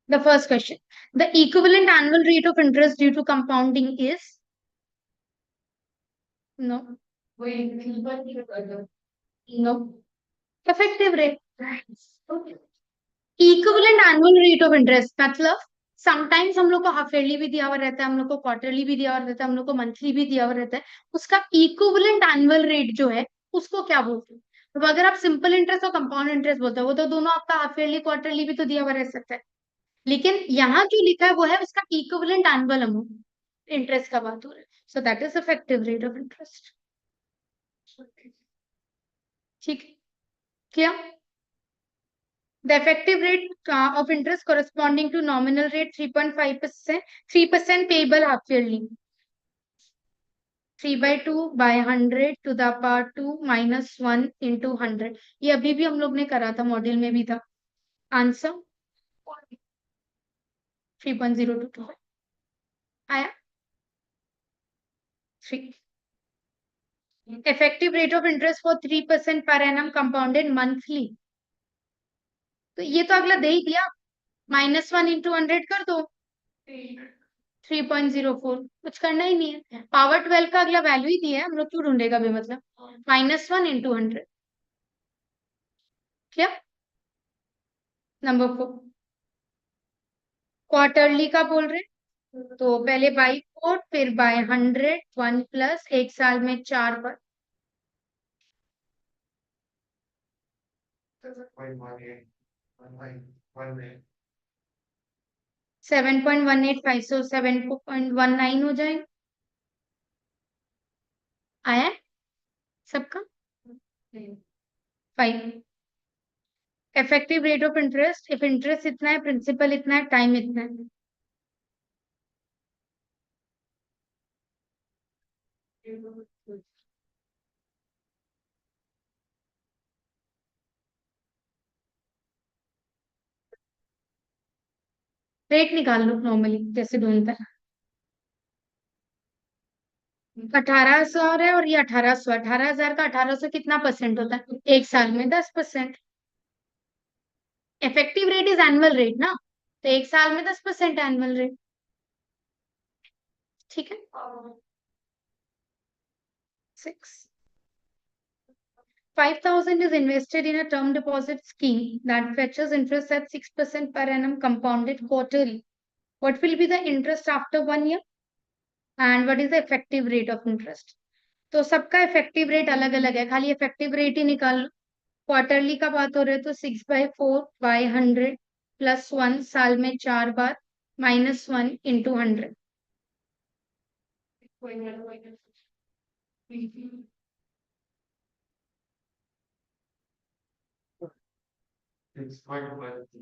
The first question. The equivalent annual rate of interest due to compounding is? No. No. Effective rate. Equivalent annual rate of interest मतलब sometimes हम लोग को half yearly भी दिया हुआ रहता है, हम लोग को क्वार्टरली भी दिया हुआ रहता है, हम लोग को मंथली भी दिया हुआ रहता है। उसका इक्विवेलेंट एनुअल रेट जो है उसको क्या बोलते हैं? तो अगर आप सिंपल इंटरेस्ट और कंपाउंड इंटरेस्ट बोलते हो वो तो दोनों आपका हाफ ईयरली क्वार्टरली भी तो दिया हुआ रह सकता है, लेकिन यहाँ जो लिखा है वो है उसका इक्विवेलेंट एनुअल अमाउंट, इंटरेस्ट का बात हो रहा है। So that is effective rate of interest. ठीक है क्या? The effective rate of interest corresponding to nominal rate 3.5%, 3% payable half yearly. 3 by 2 by 100 to the power 2 minus 1 into 100. ये अभी भी हम लोग ने करा था, मॉड्यूल में भी था। आंसर 3.022 आया 3। Effective rate of interest for 3% per annum compounded monthly. तो ये तो अगला दे ही दिया, -1 into 100 कर दो 3.04, कुछ करना ही नहीं है। पावर 12 का अगला वैल्यू ही दिया है, हम लोग क्यों ढूंढेगा बेमतलब। -1 into 100 क्या? नंबर 4 क्वार्टरली का बोल रहे हैं, तो पहले बाई 4 फिर बाय 100, 1 प्लस 1 साल में 4 पर 7.185, सो 7.19 हो जाएगा। आया सबका 5। Effective rate of interest, if interest इतना है, प्रिंसिपल इतना है, टाइम इतना है। रेट निकाल लो नॉर्मली जैसे ढूंढता है। 1800 है और ये 1800, 18,000 का 1800 कितना परसेंट होता है? एक साल में 10%। Effective rate is annual rate ना, तो एक साल में 10% एनुअल रेट। ठीक है 6। 5,000 is invested in a term deposit scheme that fetches interest at 6% per annum compounded quarterly. What will be the interest after 1 year? And what is the effective rate of interest? तो सबका effective rate अलग अलग है, खाली effective rate ही निकाल लो। Quarterly का बात हो रहा है तो 6/4/100 +1 साल में 4 बार -1 into 100।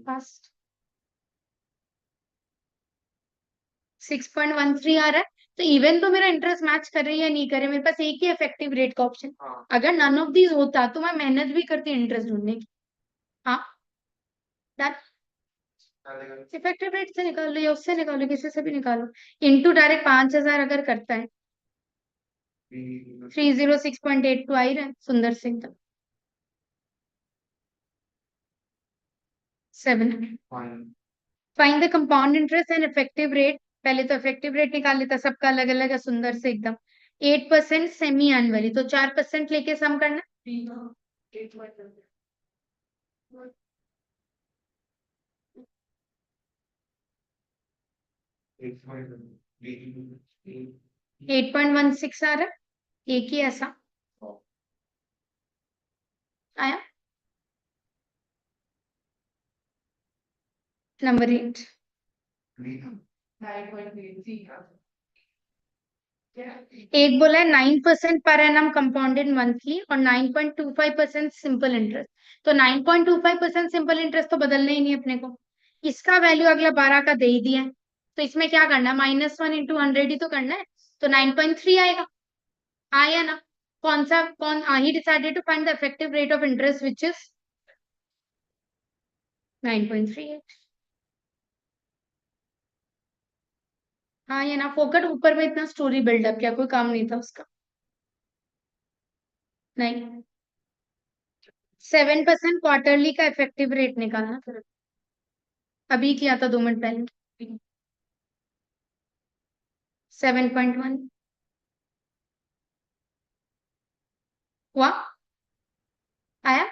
फास्ट 6.13 आ रहा है, तो इवन तो मेरा इंटरेस्ट मैच करे या नहीं करे, मेरे पास एक ही इफेक्टिव रेट का ऑप्शन। अगर नन ऑफ दीज होता तो मैं मेहनत भी करती इंटरेस्ट ढूंढने की। हाँ इफेक्टिव रेट से निकाल लो या उससे निकालो, किसी से भी निकालो। इंटू डायरेक्ट 5,000 अगर करता है 306.82 आ ही रहा है, सुंदर से एकदम। 7। Find the compound interest and effective rate. पहले तो इफेक्टिव रेट निकाल लेता, सबका अलग अलग है, सुंदर से एकदम। 8% सेमी एनुअली, तो 4% लेके सम करना। 8.16 आ रहा है, एक ही ऐसा आया। नंबर 8 एक बोला है 9% पर एनम कंपाउंडेड मंथली और 9.25% सिंपल इंटरेस्ट। तो 9.25% सिंपल इंटरेस्ट तो बदलना ही नहीं अपने को, इसका वैल्यू अगला 12 का दे ही दिया है, तो इसमें क्या करना है, -1 into 100 ही तो करना है, तो 9.3 आएगा। आया ना? कौन he decided to find the effective rate of interest which is 9.38। हाँ ये ना, फोकट ऊपर में इतना स्टोरी बिल्डअप किया, कोई काम नहीं था उसका। नहीं 7% क्वार्टरली का इफेक्टिव रेट निकालना फिर। अभी किया था 2 मिनट पहले। 7.1 हुआ। आया।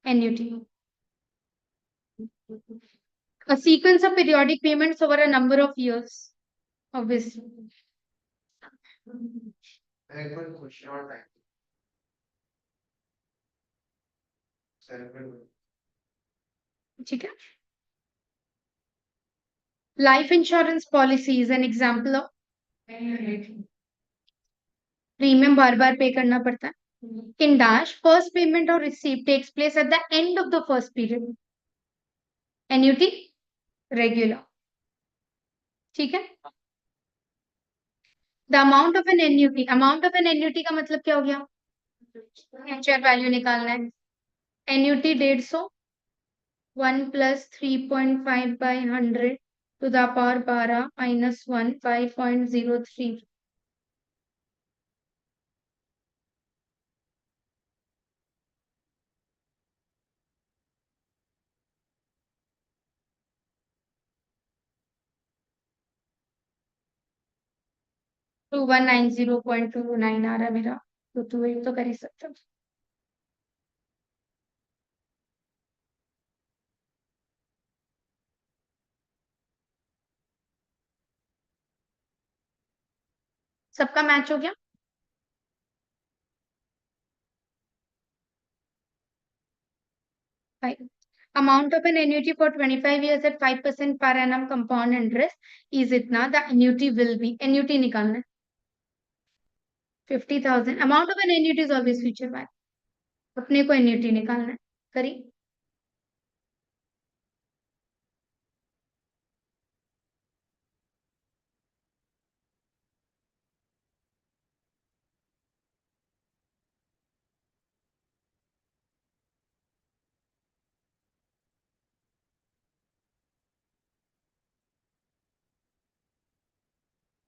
Annuity. A sequence of periodic payments over a number of years, obviously. ठीक है। Life insurance policy is an example of premium बार बार पे करना पड़ता है। In dash, first payment or receipt takes place at the end of the first period. Annuity regular. ठीक है। The amount of an annuity का मतलब क्या हो गया? फ्यूचर वैल्यू निकालना है। Annuity 150, 1 + 3.5/100 to the power 12 minus 1 5.03। 2190.29 आ रहा है मेरा। तो तू एक तो कर ही सकता। सबका मैच हो गया। Fine. Amount of an annuity for 25 years at 5% per annum compound interest is इतना। The annuity will be annuity निकालना है। 50,000। Amount of an annuity is always future value। अपने को annuity निकालना है। करी।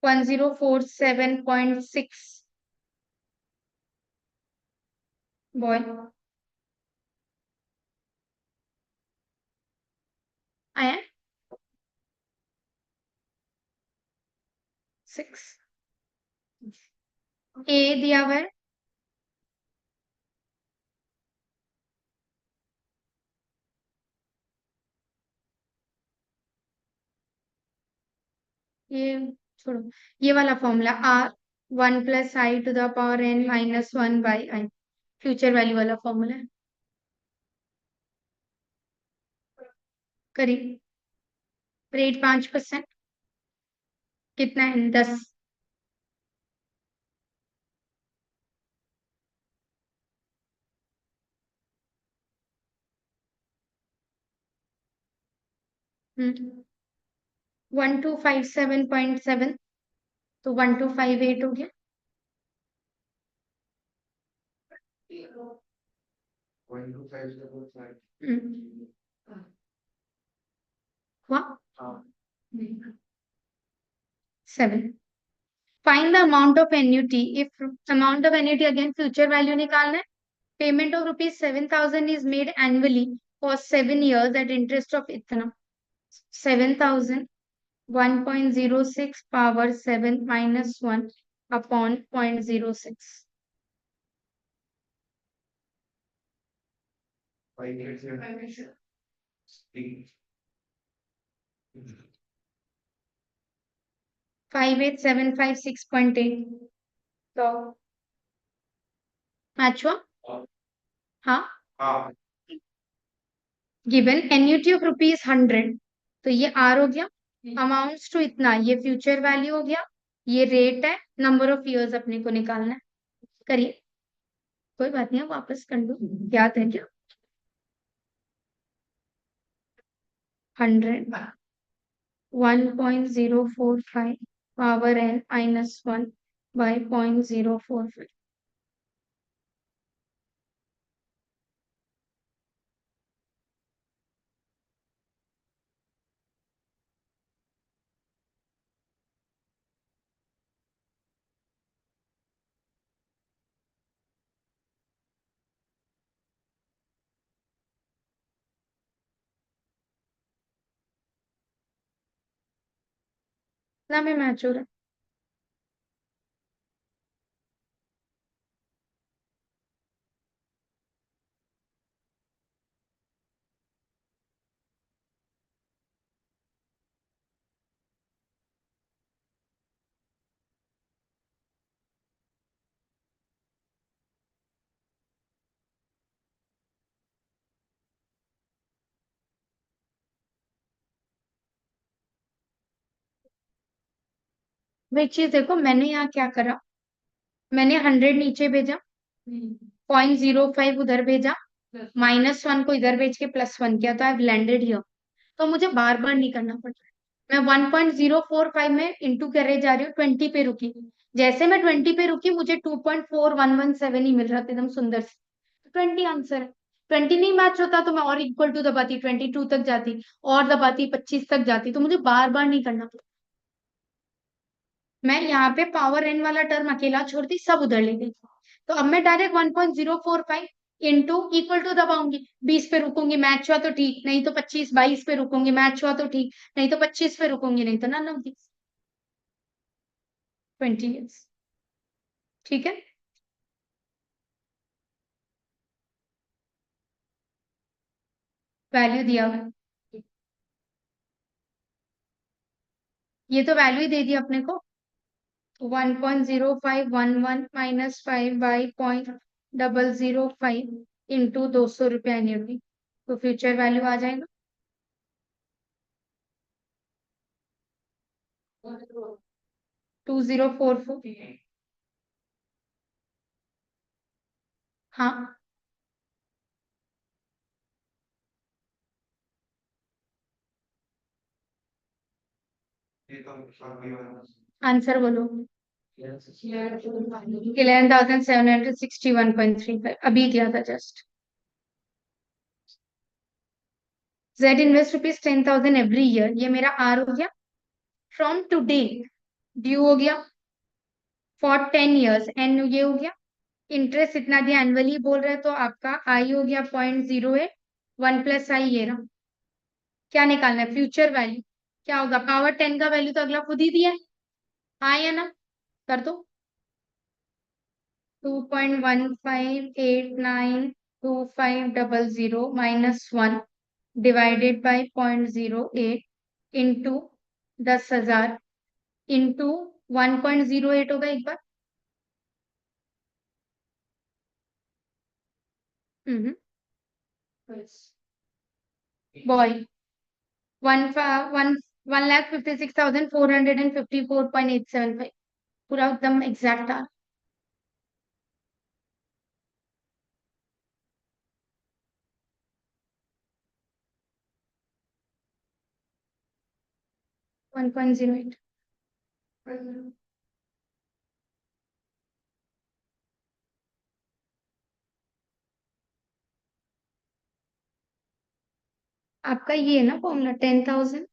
1047.6 बॉय आया। 6 ए दिया हुआ है। ये छोड़ो। ये वाला formula R 1 + I⁻n - 1/i future value वाला फॉर्मूला है। करी। रेट 5%। कितना है? 10। 1257.7 तो 1258 हो गया। हम्म, हुआ। 7। Find the amount of annuity if amount of annuity again future value निकालना है। Payment of ₹7,000 is made annually for 7 years at interest of इतना। 7,000 1.06 power 7 minus 1 upon 0.06। 58756.8 तो मैच हुआ। हाँ। गिवन एन्युटी ऑफ ₹100 तो ये आर हो गया। अमाउंट्स टू इतना ये फ्यूचर वैल्यू हो गया। ये रेट है। नंबर ऑफ इयर्स अपने को निकालना है। करिए। कोई बात नहीं वापस कर लो। याद है क्या? 100 1.045 power n minus 1 by 0.045। ना में मैच हो रहा है। वही चीज देखो, मैंने यहाँ क्या करा, मैंने 100 नीचे भेजा, 0.05 उधर भेजा, -1 को इधर भेज के +1 किया, तो आई लैंडेड हियर। तो मुझे बार बार नहीं करना पड़ रहा। मैं 1.045 में इंटू करे जा रही हूँ, 20 पे रुकी। जैसे मैं 20 पे रुकी, मुझे 2.4117 ही मिल रहा था, एकदम सुंदर से। 20 आंसर है। 20 नहीं मैच होता तो मैं और इक्वल टू दबाती, 22 तक जाती, और दबाती 25 तक जाती, तो मुझे बार बार नहीं करना पड़ता। मैं यहाँ पे पावर एन वाला टर्म अकेला छोड़ दी, सब उधर ले गई। तो अब मैं डायरेक्ट 1.045 इंटू इक्वल टू दबाऊंगी। 20 पे रुकूंगी, मैच हुआ तो ठीक, नहीं तो 25, 22 पे रुकूंगी, मैच हुआ तो ठीक, नहीं तो 25 पे रुकूंगी, नहीं तो ना 20 ईयर्स। ठीक है। वैल्यू दिया हुआ है। ये तो वैल्यू ही दे दी अपने को। 1.0511 -5/0.005 इंटू 200 रुपया एन्युअली, तो फ्यूचर वैल्यू आ जाएगा 2044। हाँ, आंसर बोलो। 11,761.35 अभी किया था just. Z invest ₹10,000 every year, ये मेरा आर हो गया। फ्रॉम टुडे ड्यू हो गया फॉर 10 ईयर्स, एन ये हो गया। इंटरेस्ट इतना दिया एनुअली बोल रहे, तो आपका आई हो गया 0.08, 1 + आई ये रहा। क्या निकालना है फ्यूचर वैल्यू? क्या होगा? पावर 10 का वैल्यू तो अगला खुद ही दिया है, हाँ या ना? कर दो। 2.15892500 -1 डिवाइडेड बाय 0.08 इंटू 10,000 इंटू 1.08 होगा एक बार। बॉय, वन 1,56,454.875, पूरा एकदम एग्जैक्ट आ। 1.08। आपका ये है ना formula, 10,000,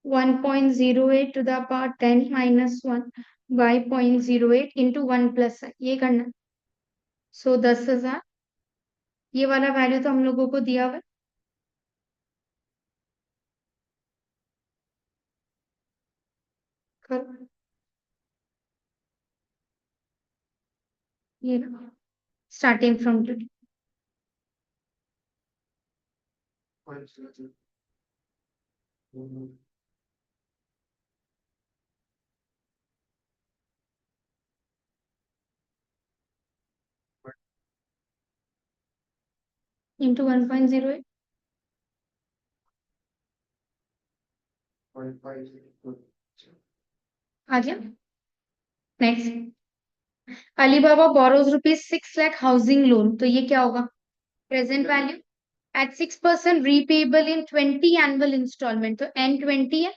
1.08 to the power 10 -1 by 0.08 into 1 + ये करना। सो 10,000, ये वाला वैल्यू तो हम लोगों को दिया हुआ है। करो, ये स्टार्टिंग फ्रॉम टुडे इंटू 1.08 आ गया। Next, Alibaba borrows ₹6 lakh housing loan, तो ये क्या होगा? प्रेजेंट वैल्यू एट 6% रीपेबल इन 20 एनुअल इंस्टॉलमेंट, तो N20 है।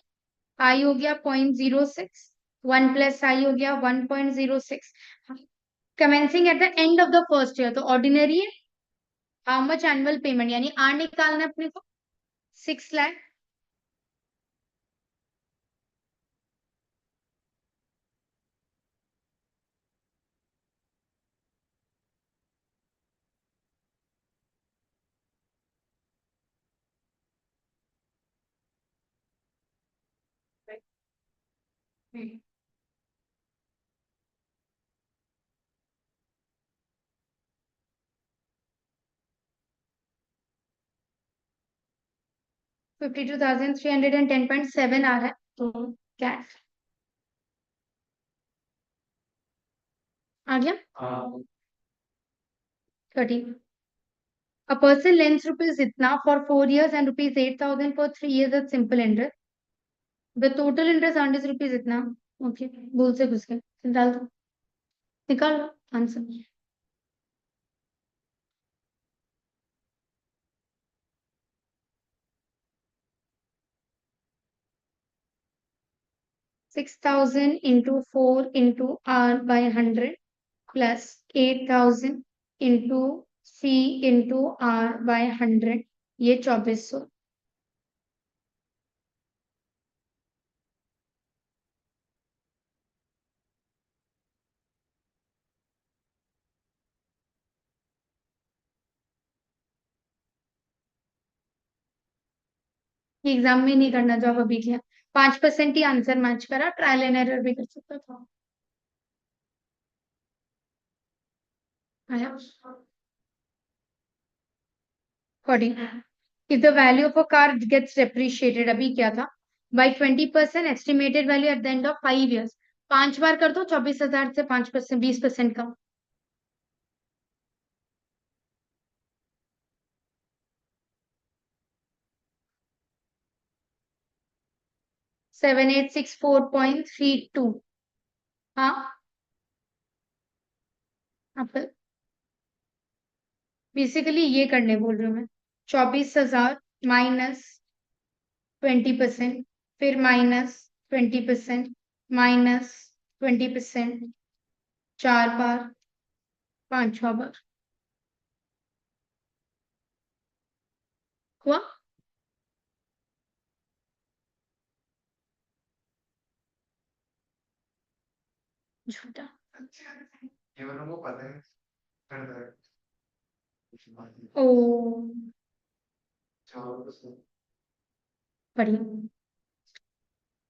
आई हो गया 0.06, 1 + आई हो गया 1.06। Commencing at the end of the first year, तो ऑर्डिनरी है। हाउ मच एनुअल पेमेंट, यानी आर निकालना है अपने को, 6 लाख। 52,310.7 आ रहा है, तो क्या आ गया? 30. A person lends rupees itna for 4 years and rupees 8,000 for 3 years at simple interest. The total interest earned is rupees itna. Okay, भूल से घुस गए, डाल दो, निकाल लो answer. 6,000 into 4 into R by 100 plus 8,000 into C into R by 100, ये 2400. Exam में नहीं करना जो आप अभी किया. 5% ही आंसर मैच करा, ट्रायल एंड एरर भी कर सकता था. आया 40. If the value of a car gets depreciated, अभी क्या था, by 20%, estimated value at the end of 5 years. 5 बार कर दो, 24,000 से 5%, 20% कम. $7,864.32. हाँ, आप बेसिकली ये करने बोल रही हूँ मैं. 24,000 माइनस 20%, फिर माइनस 20%, माइनस 20%, 4 बार, 5वां बार. हुआ? झूठा. ओ, बढ़िया.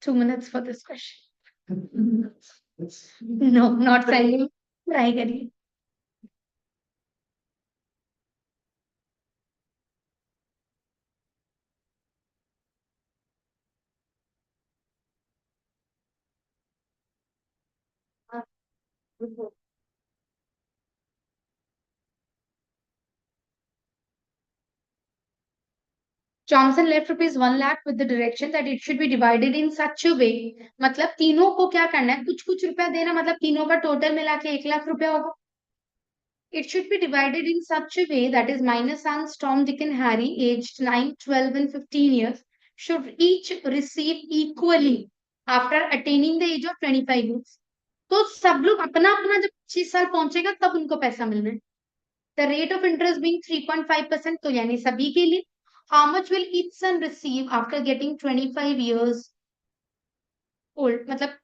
2 minutes for this question. No, not sending. Try करिए. Johnson left rupees 1 lakh with the direction that it should be divided in such a way. मतलब तीनों को क्या करना है, कुछ कुछ रुपया देना, मतलब तीनों का टोटल मिला के 1 लाख रुपया होगा. It should be divided in such a way that is minus and Tom, Dick and Harry, aged 9, 12 and 15 years, should each receive equally after attaining the age of 25 years. तो सब लोग अपना अपना जब 25 साल पहुंचेगा तब उनको पैसा मिलना है. The rate of interest being 3.5%, तो यानी सभी के लिए. How much will each son receive after getting 25 years old? मतलब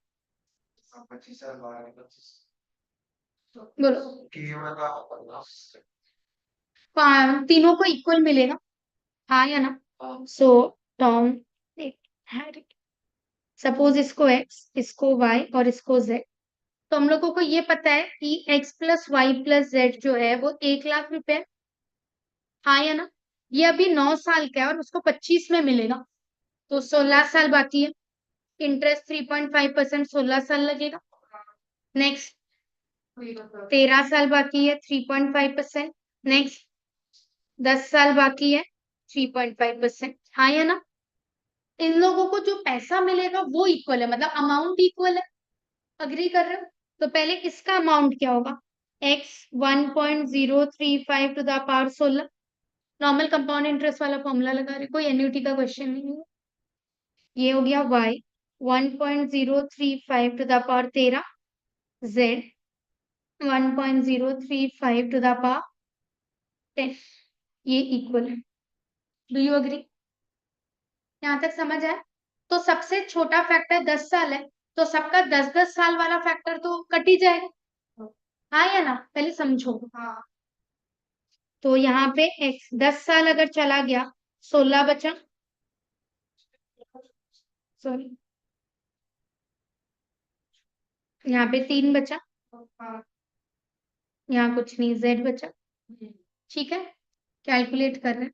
बोलो. तीनों को इक्वल मिलेगा, हाँ या ना? सो टॉम, हैरी, सपोज इसको x, इसको y और इसको z. तो हम लोगों को ये पता है कि x plus Y plus Z जो है वो 1 लाख रुपए, हाँ या ना? ये अभी 9 साल का है और उसको 25 में मिलेगा, तो 16 साल बाकी है. इंटरेस्ट 3.5%, 16 साल लगेगा. नेक्स्ट 13 साल बाकी है, 3.5%. नेक्स्ट 10 साल बाकी है, 3.5%, हाँ या ना? इन लोगों को जो पैसा मिलेगा वो इक्वल है, मतलब अमाउंट इक्वल है. अग्री कर रहे हो? तो पहले इसका अमाउंट क्या होगा, x 1.035 to the power 16. Normal compound interest वाला फॉर्मूला लगा रहे, कोई एन्युटी का क्वेश्चन नहीं है. ये हो गया y 1.035 to the power 13, z 1.035 to the power 10. ये इक्वल है. Do you agree? यहाँ तक समझ आया? तो सबसे छोटा फैक्टर 10 साल है, तो सबका 10-10 साल वाला फैक्टर तो कट ही जाएगा, हाँ या ना? पहले समझो. तो यहाँ पे x 10 साल अगर चला गया, 16 बचा, सॉरी यहाँ पे 3 बचा, यहाँ कुछ नहीं, z बचा। ठीक है, कैलकुलेट कर रहे हैं।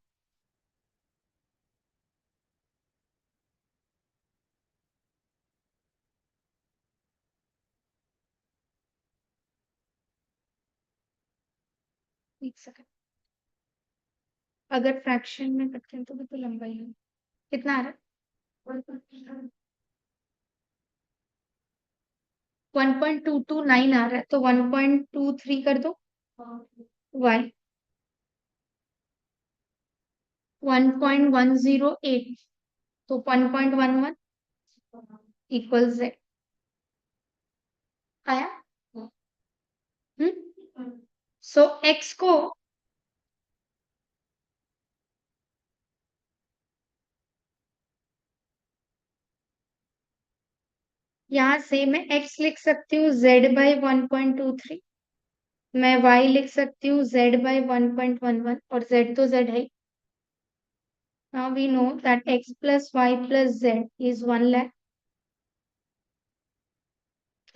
एक सेकंड, अगर फ्रैक्शन में करते हैं तो लंबाई है, कितना आ रहा है? 1.229 आ रहा है, तो 1.23 कर दो। y 1.108, तो 1.11 इक्वल z आया। सो x को यहाँ से मैं x लिख सकती हूँ z/1.23, मैं y लिख सकती हूँ z/1.11, और z तो z है। Now we know that x plus y plus z is 1 lakh।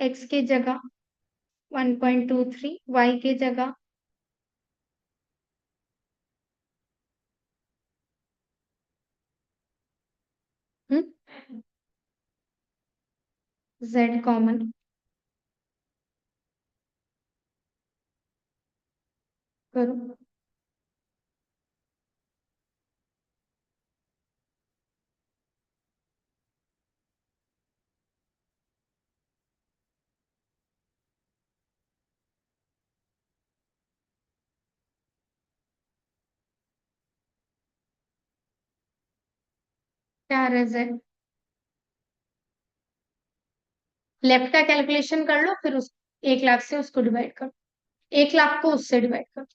x की जगह 1.23, y की जगह z कॉमन करो। क्या आ रहा है z? लेफ्ट का कैलकुलेशन कर लो, फिर उस 1 लाख से उसको डिवाइड करो, 1 लाख को उससे डिवाइड करो।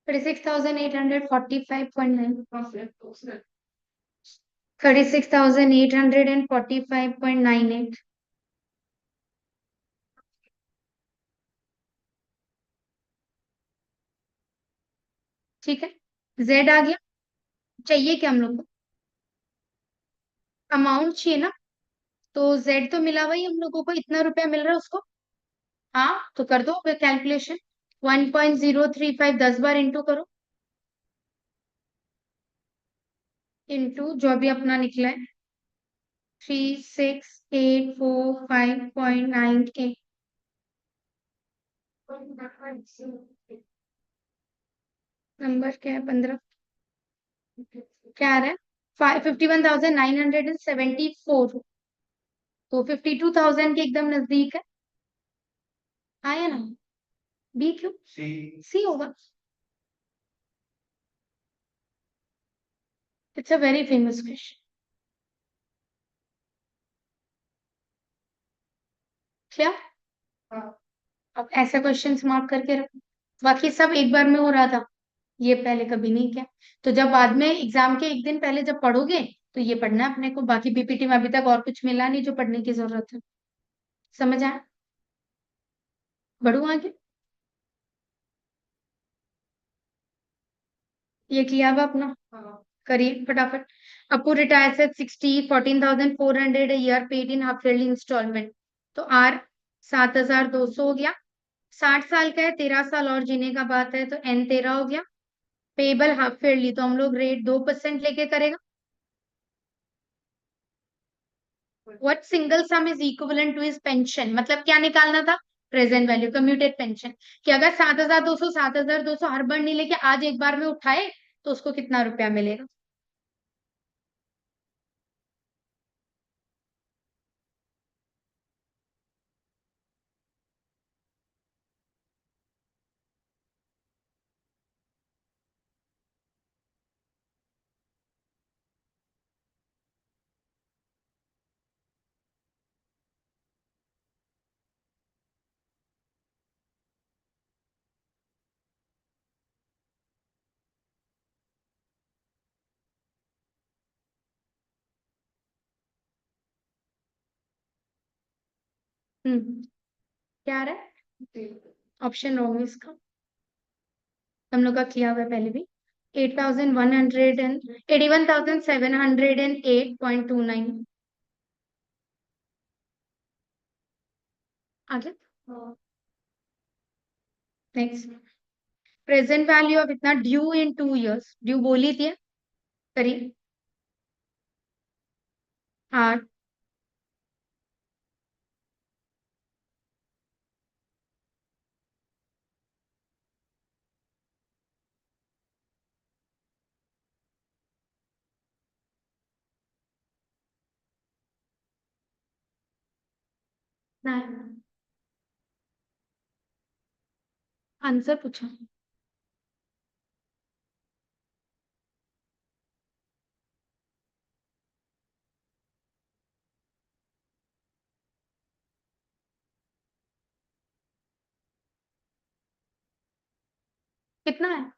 36,845.9, 36,845.98। ठीक है, z आ गया। चाहिए क्या हम लोग को? अमाउंट चाहिए ना, तो z तो मिला हुआ ही हम लोगों को, इतना रुपया मिल रहा है उसको। हाँ, तो कर दो कैलकुलेशन। 1.035 10 बार इंटू करो, इंटू जो अभी अपना निकला है 36,845.98। नंबर क्या है? 15। क्या आ रहा है? 51,974, तो 52,000 के एकदम नजदीक है। आया ना? बी क्यों? सी होगा। It's a very famous question. क्या? अब ऐसा क्वेश्चन मार्क करके रखो, बाकी सब एक बार में हो रहा था, ये पहले कभी नहीं किया। तो जब बाद में एग्जाम के एक दिन पहले जब पढ़ोगे, तो ये पढ़ना है अपने को, बाकी बीपीटी में अभी तक और कुछ मिला नहीं जो पढ़ने की जरूरत है। समझ आया? बढ़ू आगे। ये किया हुआ अपना, करिए फटाफट। Apu retires at 60, 14,400 year, paid in half yearly installment. तो आर 7,200 हो गया। 60 साल का है, 13 साल और जीने का बात है, तो एन 13 हो गया। पेबल हाफ ईयरली, तो हम लोग रेट 2% लेके करेगा। What single sum is equivalent to his pension, मतलब क्या निकालना था? Present value, commuted pension. कि अगर 7,200 7,200 हर बार नहीं लेके आज एक बार में उठाए, तो उसको कितना रुपया मिलेगा? क्या आ रहा है? ऑप्शन रॉन्ग है इसका। हम लोग का किया हुआ है पहले भी। 81,708.29 आगे। नेक्स्ट, प्रेजेंट वैल्यू ऑफ इतना ड्यू इन 2 years, ड्यू बोली थी करिए। हाँ, 9 आंसर पूछो। कितना है?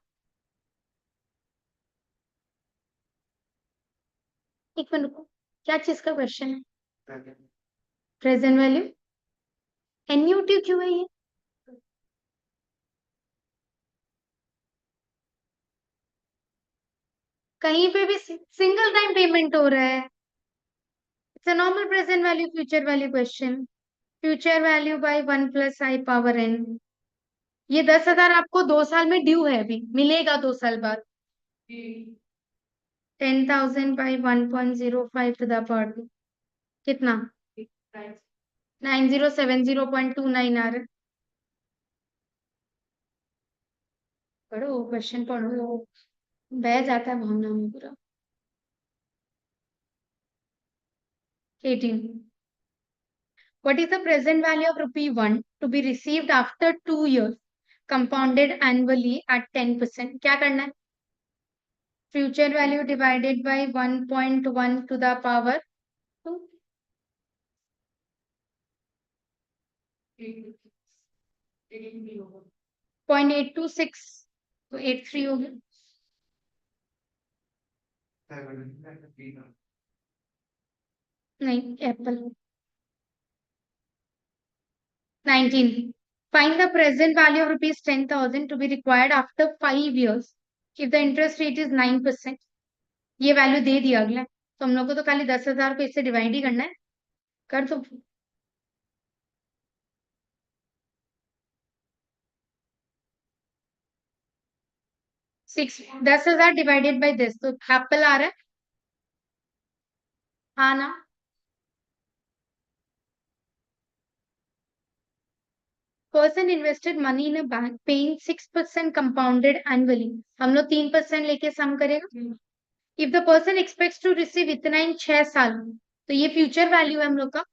एक मिनट को, क्या चीज का क्वेश्चन है? प्रेजेंट वैल्यू एन्यूटी क्यों है ये? कहीं पे भी सिंगल टाइम पेमेंट हो रहा है। It's a normal present value future value question. Future value by 1 + i⁻n। ये 10,000 आपको 2 साल में ड्यू है, अभी मिलेगा 2 साल बाद। 10,000 बाई 1.05 टू द पावर कितना? 9070.29 आ रहा है। पढ़ो क्वेश्चन पढ़ो, बह जाता है भावना में पूरा। 18, what is the present value of rupee 1 to be received after 2 years compounded annually at 10%? क्या करना है? Future value divided by 1.1 to the power 0.826, तो 83 हो गया। नहीं, apple. 19, find the present value of rupees 10,000 to be required after 5 years if the interest rate is 9%। ये value दे दिया अगला, तो हम लोग को तो खाली 10,000 को इससे डिवाइड ही करना है। कर दो। 10,000 डिवाइडेड बाई 10, तो एप्पल आ रहा है। हाँ ना? Person invested money in a bank paying 6% compounded annually. हम लोग 3% लेके सम करेगा। If the person expects to receive इतना इन 6 साल, तो ये फ्यूचर वैल्यू है हम लोग का।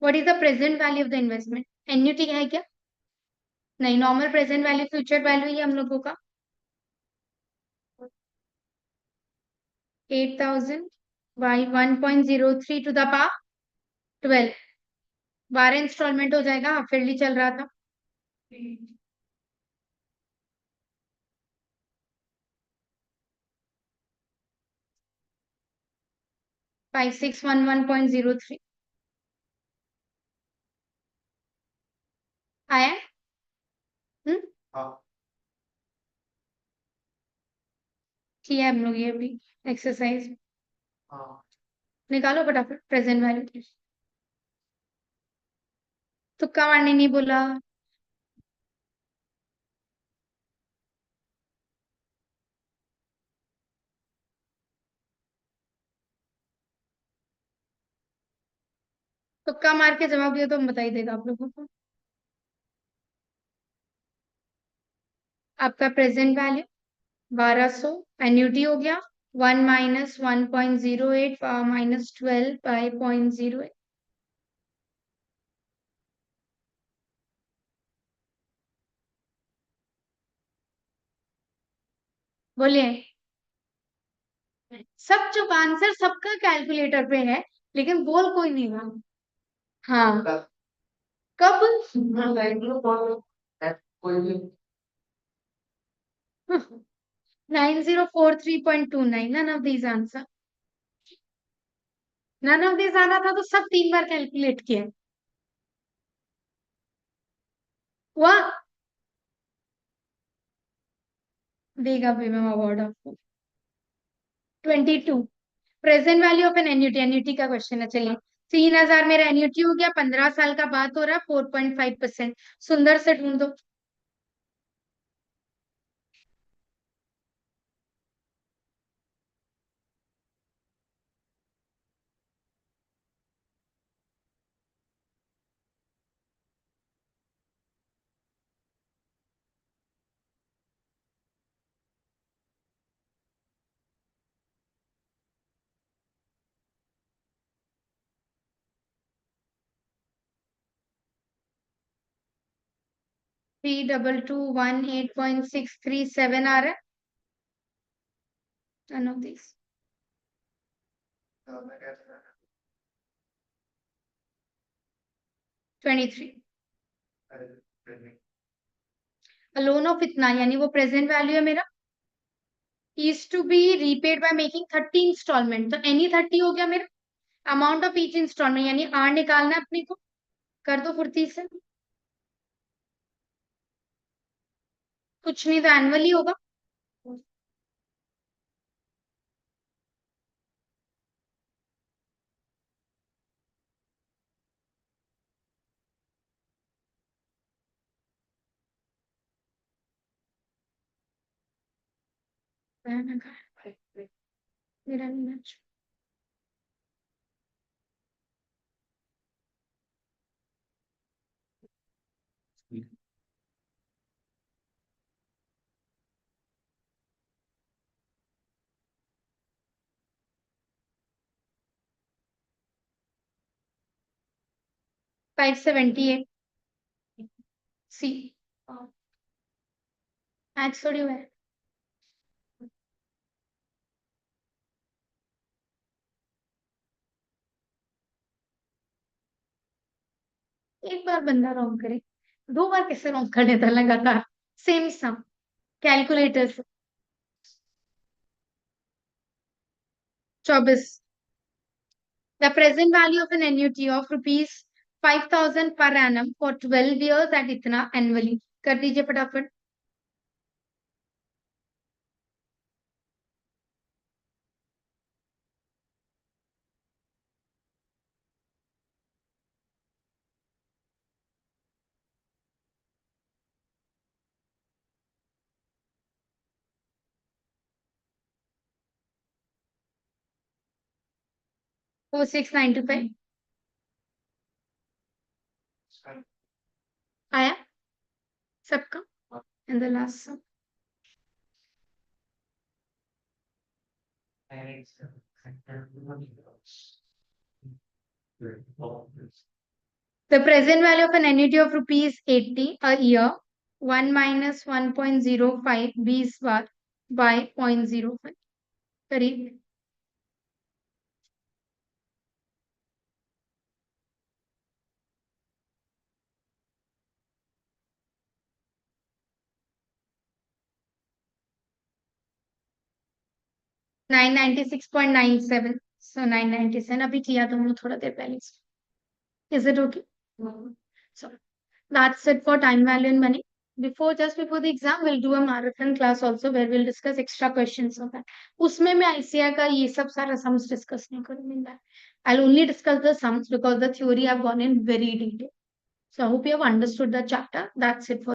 What is the present value of the investment? Annuity है क्या? नहीं, normal present value future value ही हम लोगों का। 8,000 by 1.03 to the power 12, 12 installment हो जाएगा, हाफ ईयरली चल रहा था। 5611.03 आया है? किया है हम लोग ये भी एक्सरसाइज। निकालो फटाफट प्रेजेंट वैल्यू। तुक्का मारने नहीं बोला। तुक्का मार के जवाब दिया तो हम बता ही देगा आप लोगों को। आपका प्रेजेंट वैल्यू 1200, एन्युटी हो गया 1 - 1.08 -12 बाई 0.08। बोलिए। सब चुप, आंसर सबका कैलकुलेटर पे है, लेकिन बोल कोई नहीं रहा। हाँ, कब? 9043.29, none of these answer. None of this आना था तो सब 3 बार कैलकुलेट किया हुआ। देगा भी मैम अवार्ड आपको। 22, present value of an annuity, annuity का क्वेश्चन है, चलिए। 3,000 मेरा एन्यूटी हो गया, 15 साल का बात हो रहा है, 4.5%। सुंदर से ढूंढ दो। थ्री डबल टू वन 8.637 आ रहा है। None of these. 23। Loan of इतना, यानी वो प्रेजेंट वैल्यू है मेरा, is to be repaid by making 30 instalment, तो एनी 30 हो गया मेरा। अमाउंट ऑफ ईच इंस्टॉलमेंट, यानी आर निकालना है अपने को। कर दो फुर्ती से। कुछ नहीं तो एनुअली होगा। मेरा नहीं मैच। 578। सी। मैच थोड़ी हुआ है। एक बार बंदा रॉन्ग करे, दो बार कैसे रॉन्ग कर देता है लगातार। सेम सम। कैलकुलेटर से। 24। The present value of an annuity of rupees 5,000 per annum for 12 years at इतना annually। कर दीजिए फटाफट। 4695 आया सबका। And the last sum. The present value of an annuity of rupees 80 a year, 1 minus 1.05 20 bar by 0.05 करीब। 996.97, so 997 अभी किया तुमने थोड़ा देर पहले। Is it okay? So that's it for time value and money. Just before the exam, we'll do a marathon class also where we'll discuss extra questions of that. उसमें मैं ICI का ये सब सारा sums discuss नहीं करूँगी मैं। I'll only discuss the sums because the theory I've gone in very detail. So I hope you have understood the chapter. That's it for